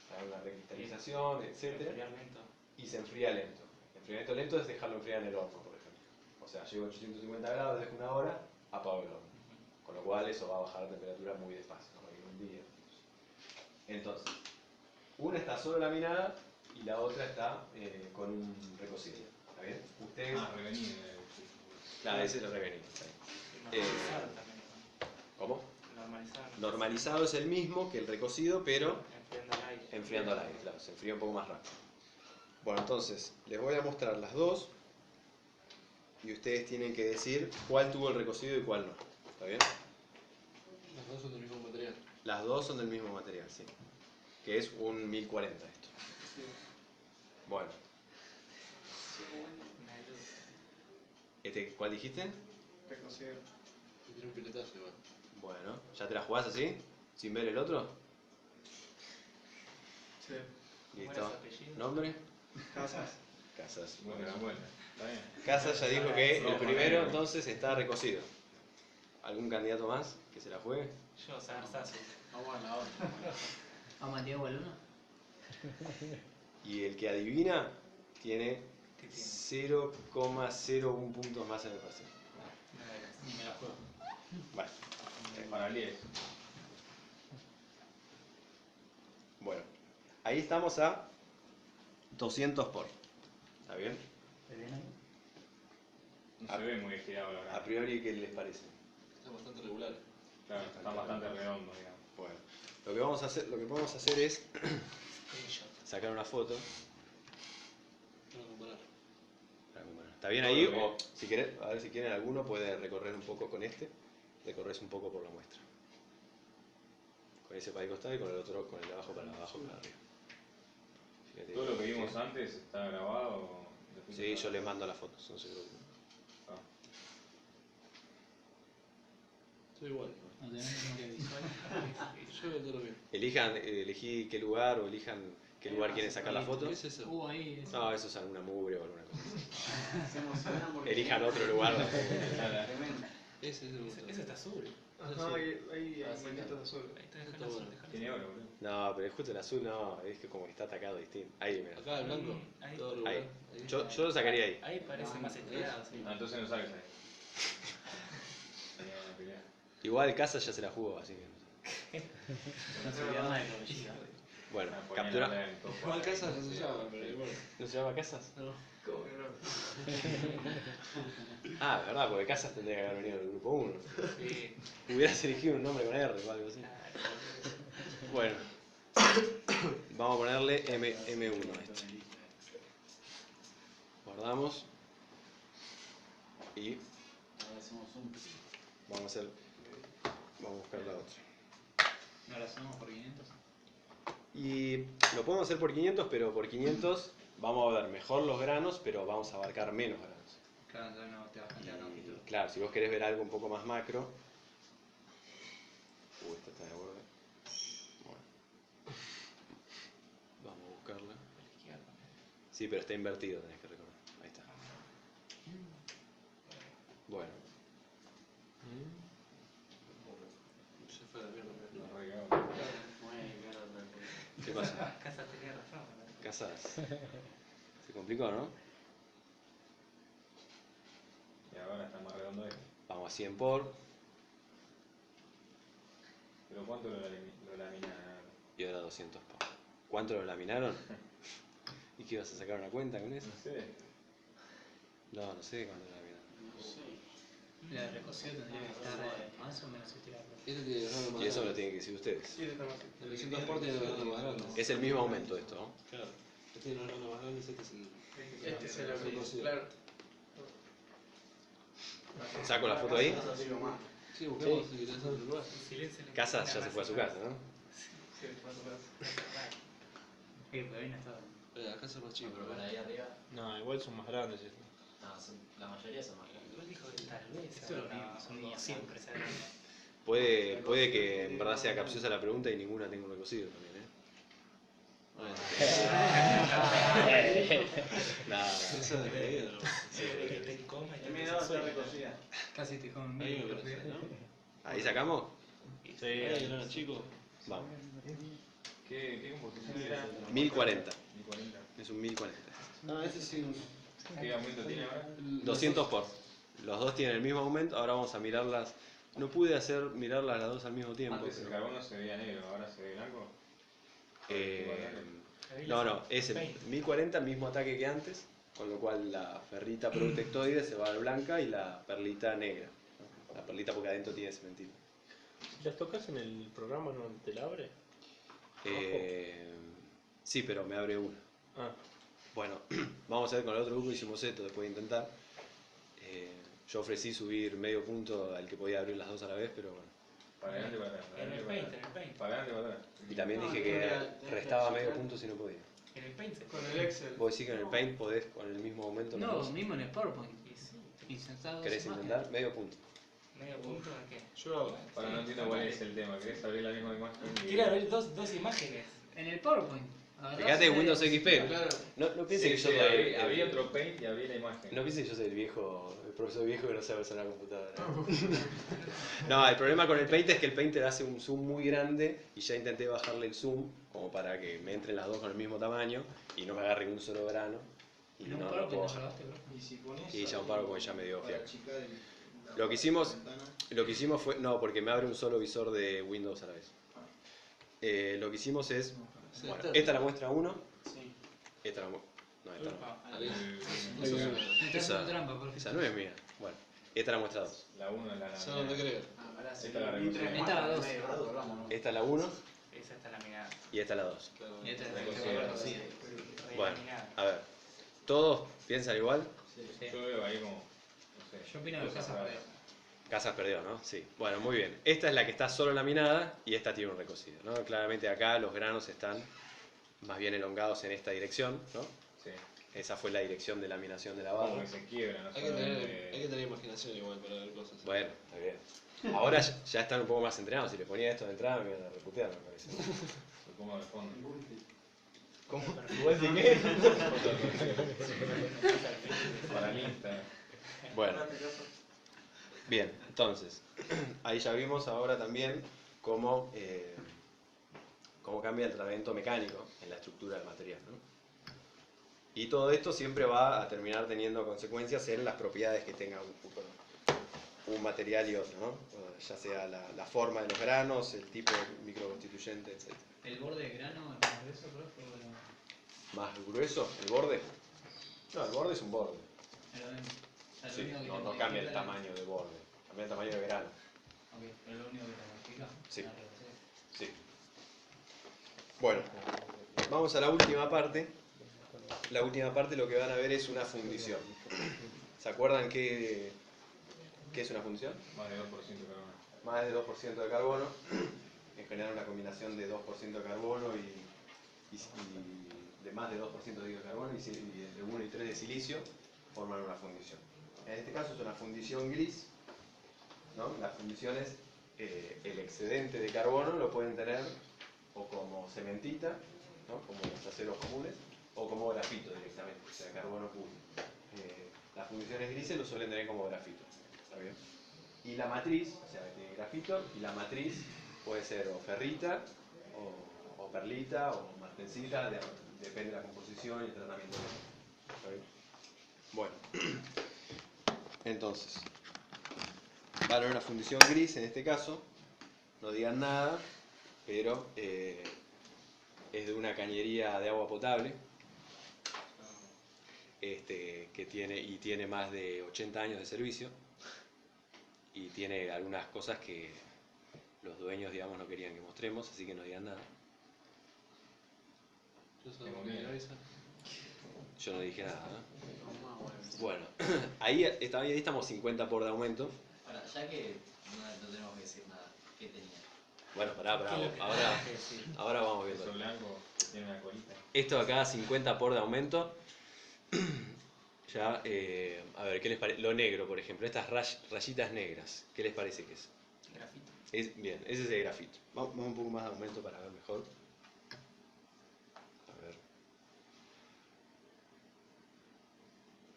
para una recristalización, etc. Enfriar lento. Y se enfría lento. Enfriamiento lento es dejarlo enfriar en el horno, por ejemplo. O sea, llego a 850 grados, dejo una hora, apago el horno. Con lo cual eso va a bajar la temperatura muy despacio, ¿no? En un día. Entonces, una está solo laminada y la otra está con un recocido. ¿Está bien? Ustedes... Revenido. Claro, ese es el revenido. Normalizar también. ¿Cómo? Normalizar. Normalizado es el mismo que el recocido, pero Enfriando al aire. enfriando al aire, claro, se enfría un poco más rápido. Bueno, entonces, les voy a mostrar las dos y ustedes tienen que decir cuál tuvo el recocido y cuál no. ¿Está bien? Las dos son del mismo material. Las dos son del mismo material, sí. Que es un 1040 esto. Bueno. ¿Cuál dijiste? Recocido. Y tiene un piletazo igual. Bueno, ¿ya te la jugás así? ¿Sin ver el otro? Sí. ¿Cómo era Listo. su apellido? ¿Nombre? Casas. Casas. Bueno, Bueno. bueno. Está bien. Casas ya dijo que el No, primero bueno. entonces está recocido. ¿Algún candidato más que se la juegue? Yo, Sagarzazo. Vamos a la otra. Vamos a Diego al 1. Y el que adivina tiene ¿Qué tiene? 0,01 puntos más en el paseo. Ni me la juego. Bueno, Para 10. bueno, ahí estamos a 200 por. ¿Está bien? No se ve muy estirado la A grana. priori, ¿qué les parece? Está bastante regular. Claro, están bastante redondos, digamos. Bueno, lo que vamos a hacer es Screenshot. sacar una foto. Para comparar. para comparar. ¿Está bien ahí? Todo bien. O si quieren, a ver si quieren alguno puede recorrer un poco con este. Recorres un poco por la muestra. Con ese para el costado y con el otro, con el de abajo para abajo para arriba. Fíjate. Todo lo que vimos antes está grabado. Sí, yo les mando las fotos, no se preocupen. Ah. Estoy igual. No tenés memoria visual. Yo veo todo bien. Elegí qué lugar o elijan qué lugar quieren sacar la foto. ¿Qué es eso? Ahí. No, eso es alguna mugre o alguna cosa así. Se emocionan porque. Elijan otro lugar. Tremendo. Ese es el Ese está azul. Ajá, hay Ah, sí, manitos azul. Ahí está, Está dejando azul. bueno. dejalo Tiene azul. oro, boludo. No, pero justo el azul no, es que como que está atacado distinto. Ahí, mira. Acá el blanco. Ahí. Todo regular. Ahí. Yo lo sacaría ahí. Ahí parece más estrellado, sí. Ah, entonces no sabes ahí. Tenía una pelea. Igual casa ya se la jugó, así que. No se olvida más de cabellito. Bueno, Ah, ponía captura. la en top Igual para- casa no se llama, pero igual. ¿No se llama casas? No. ¿Cómo que no? Ah, verdad, porque casas tendría que haber venido del grupo 1. Sí. Hubieras elegido un nombre con R o algo así. Claro. Bueno, vamos a ponerle M1 a esto. Guardamos y Vamos a buscar la otra. ¿No la hacemos por 500? Y lo podemos hacer por 500, pero por 500 vamos a ver mejor los granos, pero vamos a abarcar menos granos. Claro, entonces no te vas a plantear la longitud. Claro, si vos querés ver algo un poco más macro. Esta está de borde. Bueno. Vamos a buscarla. Sí, pero está invertido, tenés que recordar. Ahí está. Bueno. Se fue a la mierda. ¿Qué pasa? Casas tenía razón. Casas. Se complicó, ¿no? Y ahora está más redondo esto. Vamos a 100 por. ¿Pero cuánto lo laminaron? Y ahora 200 por. ¿Cuánto lo laminaron? ¿Y qué ibas a sacar una cuenta con eso? No sé. No sé cuándo lo laminaron. La de recocido tendría que estar más o menos estirado. Este tiene grano más Y eso me lo grande. tienen que decir ustedes. El 200 por tiene grano más grande. Es el mismo aumento esto, ¿no? Claro. Este tiene grano más grande, este es el. Este es el recocido. Claro. ¿Saco la foto ahí? Sí, buscamos si querés hacer el lugar. Casas ya se fue a su casa, ¿no? Pero ahí no estaba. La casa es más chica. Pero por ahí arriba, No, igual son más grandes estos. no, la mayoría son más grandes. Igual dijo que tal vez. Esto es lo mismo, son como siempre, ¿sabes? Puede que en verdad sea capciosa la pregunta y ninguna tenga un recocido también, ¿eh? Nada. Esa de ahí, ¿no? Que esté en coma y M2 está recocida. Casi te con Ahí me parece, ¿no? ¿Ahí sacamos? Sí, Ahí grano chico. Vamos. ¿Qué composición era? 1040. 1040. Es un 1040. Ah, este sí. ¿Qué aumento tiene ahora? 200 por. Los dos tienen el mismo aumento. Ahora vamos a mirarlas. No pude mirarlas las dos al mismo tiempo. Antes el pero- carbono se veía negro, ahora se ve blanco. No, es el 1040, mismo ataque que antes, con lo cual la ferrita protectoide se va a ver blanca y la perlita negra. La perlita porque adentro tiene cementito. Si las tocas en el programa, ¿no te la abre? Sí, pero me abre una. Ah, Bueno, vamos a ver con el otro grupo, hicimos esto después de intentar. Yo ofrecí subir medio punto al que podía abrir las dos a la vez, pero bueno. Para adelante y para atrás. En el Paint, en el Paint. Para adelante y para atrás. Y también dije que restaba medio punto si no podía. En el Paint se Con el Excel. Vos decís que en el Paint podés con el mismo aumento. los No, dos. mismo en el PowerPoint. Insertado ¿Querés intentar? Medio punto. medio punto a qué. Yo lo hago. Para no entiendo cuál es el tema. ¿Querés abrir la misma imagen? Quiero abrir dos imágenes. En el PowerPoint. Fíjate Windows XP. Claro. No piense Sí, que yo sí, soy abrí otro paint y abrí la imagen. No piense que yo soy el profesor viejo que no sabe usar la computadora. No, el problema con el Paint es que el Paint te hace un zoom muy grande y ya intenté bajarle el zoom como para que me entren las dos con el mismo tamaño y no me agarre un solo grano. Y En un no lo PowerPoint puedo lo bajar. grabaste, bro. Y si pones Y ya un paro porque ya me dio para fiaca. achicar Lo que hicimos fue, no, porque me abre un solo visor de Windows a la vez. Lo que hicimos es, bueno, esta es la muestra 1, sí. esta la no, esta no. Me estás Esa- haciendo trampa, por Esa no es mía. Bueno, esta es la muestra 2. La 1 es la. ¿Sabes dónde creo? Esta es la recocida. Esta la dos. Esta es la 1 Esa está laminada. y esta es la 2. Y esta es la Recocida. recocida. Bueno, Laminada. a ver. ¿Todos piensan igual? Yo veo ahí como. No sé. Yo opino que cosas Casas raras. perdió. Casas perdió, ¿no? Sí. Bueno, muy bien. Esta es la que está solo laminada y esta tiene un recocido, ¿no? Claramente acá los granos están más bien elongados en esta dirección, ¿no? Sí. Esa fue la dirección de laminación de la Como barra. que se quiebra, ¿no? Hay que tener imaginación igual para ver cosas. Bueno, está bien. Ahora ya están un poco más entrenados. Si les ponía esto de entrada me iban a reputear, me parece. Lo pongo de fondo. ¿Cómo? ¿Igual de qué? Para el Insta. Bueno. Bien, entonces, ahí ya vimos ahora también cómo cambia el tratamiento mecánico en la estructura del material, ¿no? Y todo esto siempre va a terminar teniendo consecuencias en las propiedades que tenga un material y otro, ¿no? Ya sea la forma de los granos, el tipo de microconstituyente, etc. El borde de grano es más grueso, bro. ¿Más grueso el borde? No, el borde es un borde. Sí, no cambia el tamaño de borde, cambia el tamaño de grano. Ok, es lo único que te modifica. Sí. Sí. Bueno, vamos a la última parte. La última parte lo que van a ver es una fundición. ¿Se acuerdan qué ¿Qué es una fundición? Más de 2% de carbono. Más de 2% de carbono, en general una combinación de 2% de carbono y de más de 2% de dióxido de carbono y de 1 y 3 de silicio forman una fundición. En este caso es una fundición gris, ¿no? Las fundiciones, el excedente de carbono lo pueden tener o como cementita, ¿no? Como los aceros comunes, o como grafito directamente, o sea, carbono puro. Las fundiciones grises lo suelen tener como grafito, ¿está bien? Y la matriz, o sea, tiene grafito, y la matriz puede ser o ferrita, o perlita, o martensita, depende de la composición y el tratamiento. ¿Está bien? Bueno, entonces, van a haber una fundición gris en este caso, no digan nada, pero es de una cañería de agua potable, que tiene más de 80 años de servicio y tiene algunas cosas que los dueños, digamos, no querían que mostremos, así que no digan nada. Yo no dije nada, ¿no? Bueno, ahí estamos 50 por de aumento. Ahora, ya que no tenemos que decir nada, ¿qué tenía? Bueno, pará, ahora vamos viendo. Eso blanco tiene una colita. Esto de acá, 50 por de aumento. Ya, a ver, ¿qué les parece? Lo negro, por ejemplo, estas rayitas negras, ¿qué les parece que es? Grafito. Bien, ese es el grafito. Vamos un poco más de aumento para ver mejor. A ver.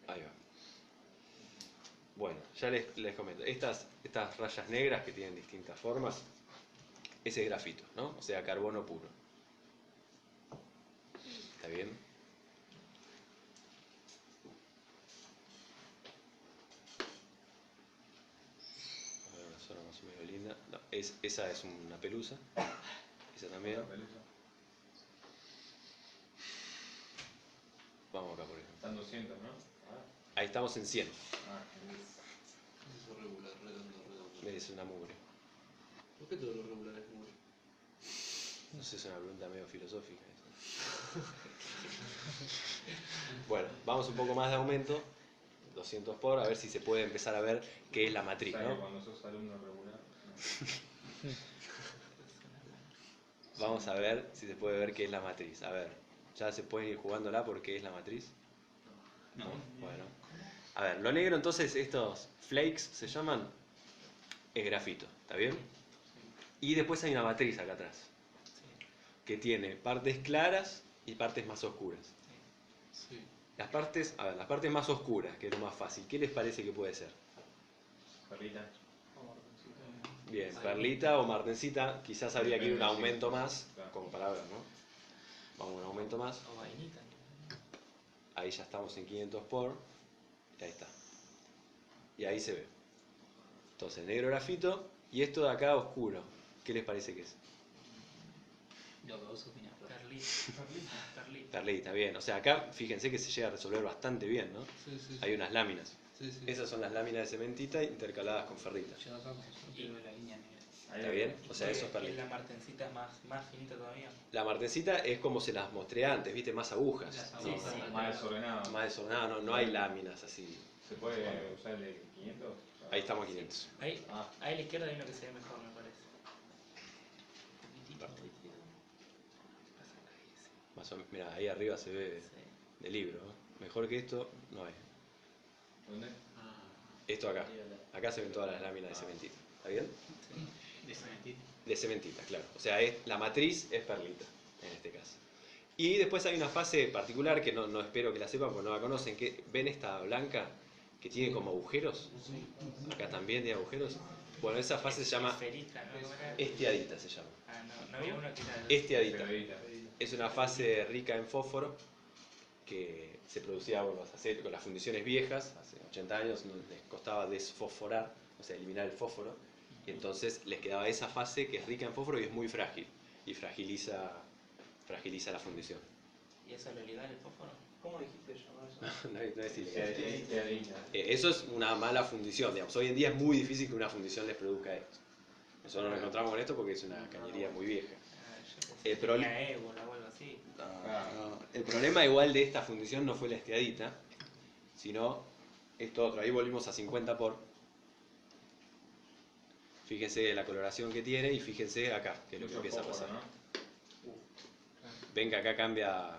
Ahí va. Bueno, ya les comento. Estas rayas negras que tienen distintas formas, ese es grafito, ¿no? O sea, carbono puro. ¿Está bien? Más o menos linda. No, esa es una pelusa. Esa también. Vamos acá por ejemplo. Están 200, ¿no? Ahí estamos en 100. Eso regular, redondo. Es una mugre. ¿Por qué todo lo regular es mugre? No sé, es una pregunta medio filosófica. Bueno, vamos un poco más de aumento. 200 por, a ver si se puede empezar a ver qué es la matriz, ¿no? Cuando sos alumno regular. Vamos a ver si se puede ver qué es la matriz. A ver, ya se pueden ir jugándola por qué es la matriz. No. Bueno. A ver, lo negro entonces, estos flakes se llaman, es grafito, ¿está bien? Y después hay una matriz acá atrás, que tiene partes claras y partes más oscuras. Sí. Las partes más oscuras, que es lo más fácil, ¿qué les parece que puede ser? Perlita. Bien, perlita o martensita, quizás habría que ir un aumento más, como para ver, ¿no? Vamos a un aumento más. O vainita. Ahí ya estamos en 500 por, y ahí está. Y ahí se ve. Entonces, negro grafito, y esto de acá oscuro, ¿qué les parece que es? Lo que vos opinás. Perlita. Perlita, bien. O sea, acá fíjense que se llega a resolver bastante bien, ¿no? Sí. Hay unas láminas. Sí. Esas son las láminas de cementita intercaladas con ferrita. Yo acá quiero la línea negra. ¿Está bien? O sea, eso es ¿Y perlita. la martencita más finita todavía? La martensita es como se las mostré antes, ¿viste? Más agujas. Las Sí, agujas. sí. Más desordenado. Más desordenado, no hay láminas así. ¿Se puede usar el de 500? Ahí estamos a 500. Ahí a la izquierda hay uno que se ve mejor, me parece. Más o menos, mira, ahí arriba se ve de libro, ¿no? Mejor que esto no hay. ¿Dónde? Esto acá. Acá se ven todas las láminas de cementita. ¿Está bien? De cementita. De cementita, claro. O sea, la matriz es perlita, en este caso. Y después hay una fase particular que no espero que la sepan porque no la conocen. Que ¿ven esta blanca que tiene como agujeros? Acá también tiene agujeros. Bueno, esa fase se llama Esferita, ¿no? ¿Cómo era? estiadita, se llama. Ah, no había uno que era... Estiadita. Perlita. Es una fase rica en fósforo que se producía con las fundiciones viejas, hace 80 años les costaba desfosforar, o sea, eliminar el fósforo, y entonces les quedaba esa fase que es rica en fósforo y es muy frágil, y fragiliza la fundición. ¿Y eso es lo legal, el fósforo? ¿Cómo dijiste llamar eso? No es ilegal. Estiadita. Eso es una mala fundición, digamos. Hoy en día es muy difícil que una fundición les produzca esto. Nosotros nos encontramos con esto porque es una cañería muy vieja. El problema... Tenía ébola o algo así. No. El problema igual de esta fundición no fue la estiadita, sino esto otro. Ahí volvimos a 50 por. Fíjense la coloración que tiene y fíjense acá, que es lo que empieza a pasar. Ven que acá cambia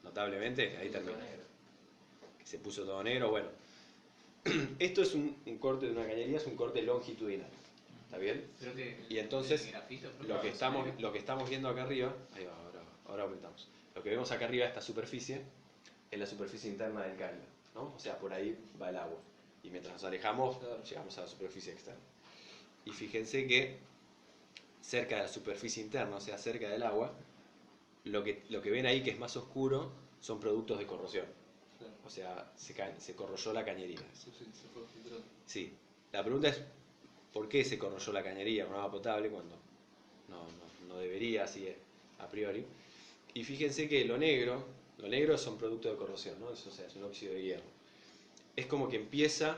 notablemente, ahí termina. Que se puso todo negro, bueno. Esto es un corte de una cañería, es un corte longitudinal. ¿Está bien? Creo que Y entonces, el grafito, lo que estamos viendo acá arriba, ahí va, ahora aumentamos. Lo que vemos acá arriba, esta superficie, es la superficie interna del caño, ¿no? O sea, por ahí va el agua. Y mientras nos alejamos, llegamos a la superficie externa. Y fíjense que cerca de la superficie interna, o sea, cerca del agua, lo que ven ahí que es más oscuro son productos de corrosión. O sea, se corroyó la cañería. Se fue filtrando. Sí. La pregunta es, ¿por qué se corroyó la cañería con agua potable cuando no debería, así a priori? Y fíjense que lo negro son productos de corrosión, ¿no? Eso, o sea, es un óxido de hierro. Es como que empieza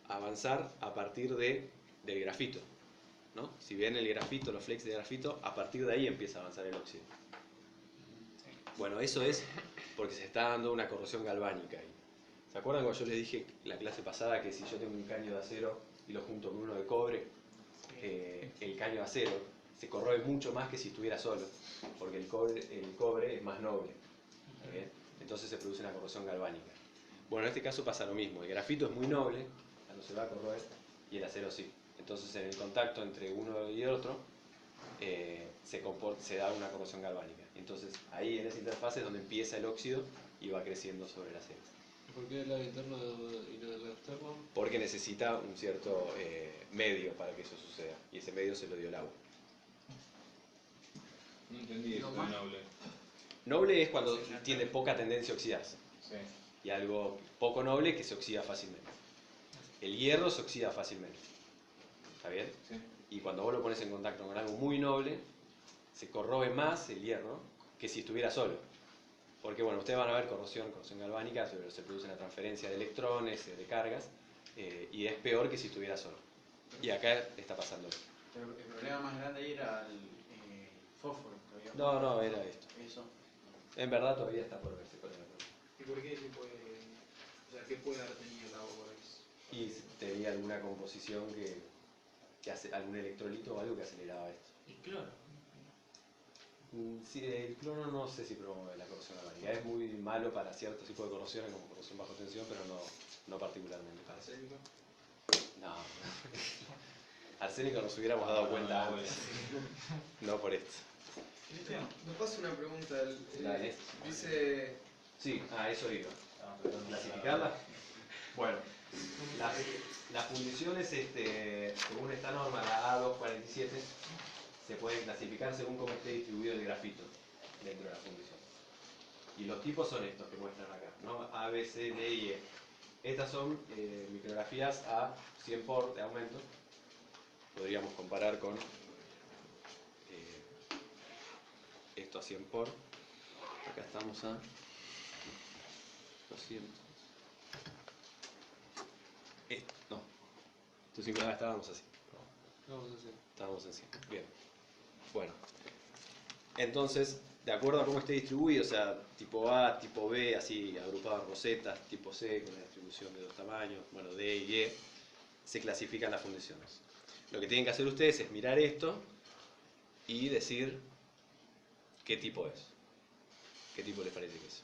a avanzar a partir del grafito, ¿no? Si ven el grafito, los flakes de grafito, a partir de ahí empieza a avanzar el óxido. Bueno, eso es porque se está dando una corrosión galvánica ahí. ¿Se acuerdan cuando yo les dije en la clase pasada que si yo tengo un caño de acero y lo junto con uno de cobre, el caño de acero se corroe mucho más que si estuviera solo, porque el cobre es más noble. Entonces se produce una corrosión galvánica. Bueno, en este caso pasa lo mismo. El grafito es muy noble, no se va a corroer, y el acero sí. Entonces en el contacto entre uno y el otro se da una corrosión galvánica. Entonces ahí en esa interfase es donde empieza el óxido y va creciendo sobre el acero. ¿Por qué el lado interno y no el lado externo? Porque necesita un cierto medio para que eso suceda, y ese medio se lo dio el agua. No entendí eso de noble. Noble es cuando tiene poca tendencia a oxidarse. Sí. Y algo poco noble que se oxida fácilmente. El hierro se oxida fácilmente. ¿Está bien? Sí. Y cuando vos lo pones en contacto con algo muy noble, se corroe más el hierro que si estuviera solo. Porque bueno, ustedes van a ver corrosión galvánica, se produce una transferencia de electrones, de cargas, y es peor que si estuviera solo. Y acá está pasando esto. Pero el problema más grande ahí era el fósforo. No, era esto. Eso. En verdad todavía está por verse cuál es la pregunta. ¿Y por qué se puede, o sea, qué puede haber tenido el agua por ahí? Y tenía alguna composición que hace algún electrolito o algo que aceleraba esto. ¿Y cloro? Sí, el cloro no sé si promueve la corrosión galvánica. Es muy malo para ciertos tipos de corrosiones como corrosión bajo tensión, pero no particularmente para eso. ¿Arsénico? No. Arsénico nos hubiéramos dado cuenta antes. No por esto. Cristian, me pasa una pregunta. Dale. Dice... Sí, eso iba. ¿Clasificarla? Bueno, las fundiciones, según esta norma, la A247, se pueden clasificar según cómo esté distribuido el grafito dentro de la fundición. Y los tipos son estos que muestran acá, ¿no? A, B, C, D y E. Estas son micrografías a 100 por de aumento. Podríamos comparar con esto a 100 por. Acá estamos a 200. No. Esto 50, estábamos así. Estábamos en 100. Bien. Bueno. Entonces, de acuerdo a cómo esté distribuido, o sea, tipo A, tipo B, así agrupado en rosetas, tipo C, con la distribución de dos tamaños, bueno, D y E, se clasifican las fundiciones. Lo que tienen que hacer ustedes es mirar esto y decir qué tipo es. ¿Qué tipo les parece que es?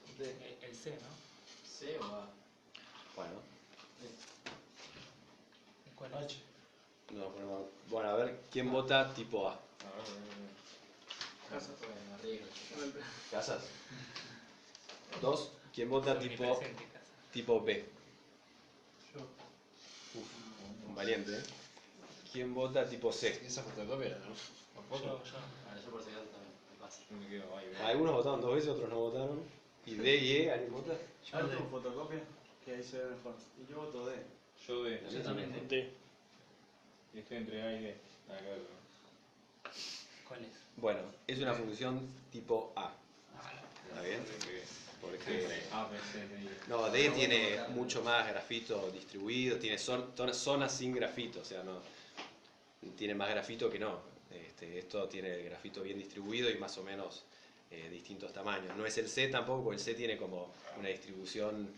El C, ¿no? ¿C o A? Bueno. ¿Cuál es? No, bueno, a ver, ¿quién vota tipo A? Casas. ¿Casas? Dos, ¿quién vota tipo B? Yo. Un valiente, ¿eh? ¿Quién vota tipo C? Esa fotocopia era, ¿no? Yo. Yo por si acaso también me pasa. Yo me quedo ahí. Algunos votaron dos veces, otros no votaron. ¿Y D y E? ¿Alguien vota? Yo tengo fotocopia, que ahí se ve mejor. Y yo voto D. Yo D. Yo también. D. Y estoy entre A y D. Nada que ver, ¿no? ¿Cuál es? Bueno, es una función tipo A. ¿Está bien? Porque A, B, C, D y E. no, D tiene mucho más grafito distribuido, tiene zonas sin grafito, o sea, no tiene más grafito que no. Esto tiene el grafito bien distribuido y más o menos distintos tamaños. No es el C tampoco, porque el C tiene como una distribución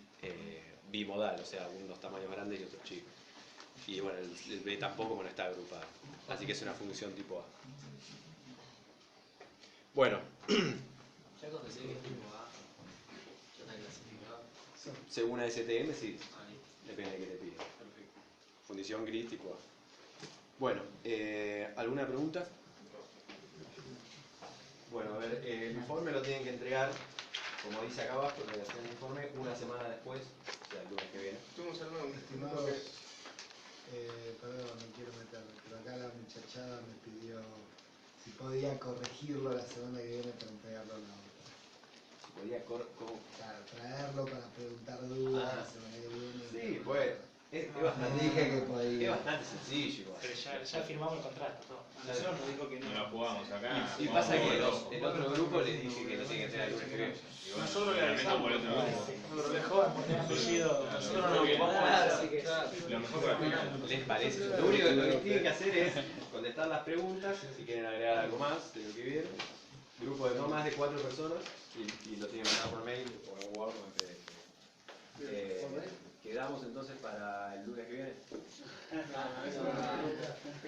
bimodal, o sea, unos tamaños grandes y otros chicos. Y bueno, el B tampoco, bueno, está agrupado. Así que es una función tipo A. Bueno, Ya cuando se dice que es tipo A, ya está clasificado. según ASTM, sí. Ah, listo. Depende de qué te pide. Perfecto. Fundición gris tipo A. Bueno, ¿alguna pregunta? Bueno, a ver, el informe lo tienen que entregar, como dice acá abajo, la redacción del informe, una semana después, o sea, el lunes que viene. Estuvimos hablando de un Estimados, perdón, no quiero meterme, pero acá la muchachada me pidió si podía corregirlo la semana que viene para entregarlo a la otra. Si podía, ¿cómo? Claro, traerlo para preguntar dudas la semana que viene. Sí, pues, es bastante, dije que podía. es bastante sencillo igual. Pero ya firmamos el contrato, todo. A nosotros nos dijo que No no. lo jugamos acá. Y pasa que el otro grupo les dije que lo tienen que entregar el lunes que viene. Nosotros le realmente avisamos. por el otro grupo. Pero de joven, por tener apellido, nosotros no lo ocupamos, así que... Lo mejor para el ¿Les parece? Lo único que tienen que hacer es contestar las preguntas, si quieren agregar algo más de lo que vieron. Grupo de no más de 4 personas y lo tienen que mandar por mail o en Word o en PDF. ¿Quedamos entonces para el lunes que viene?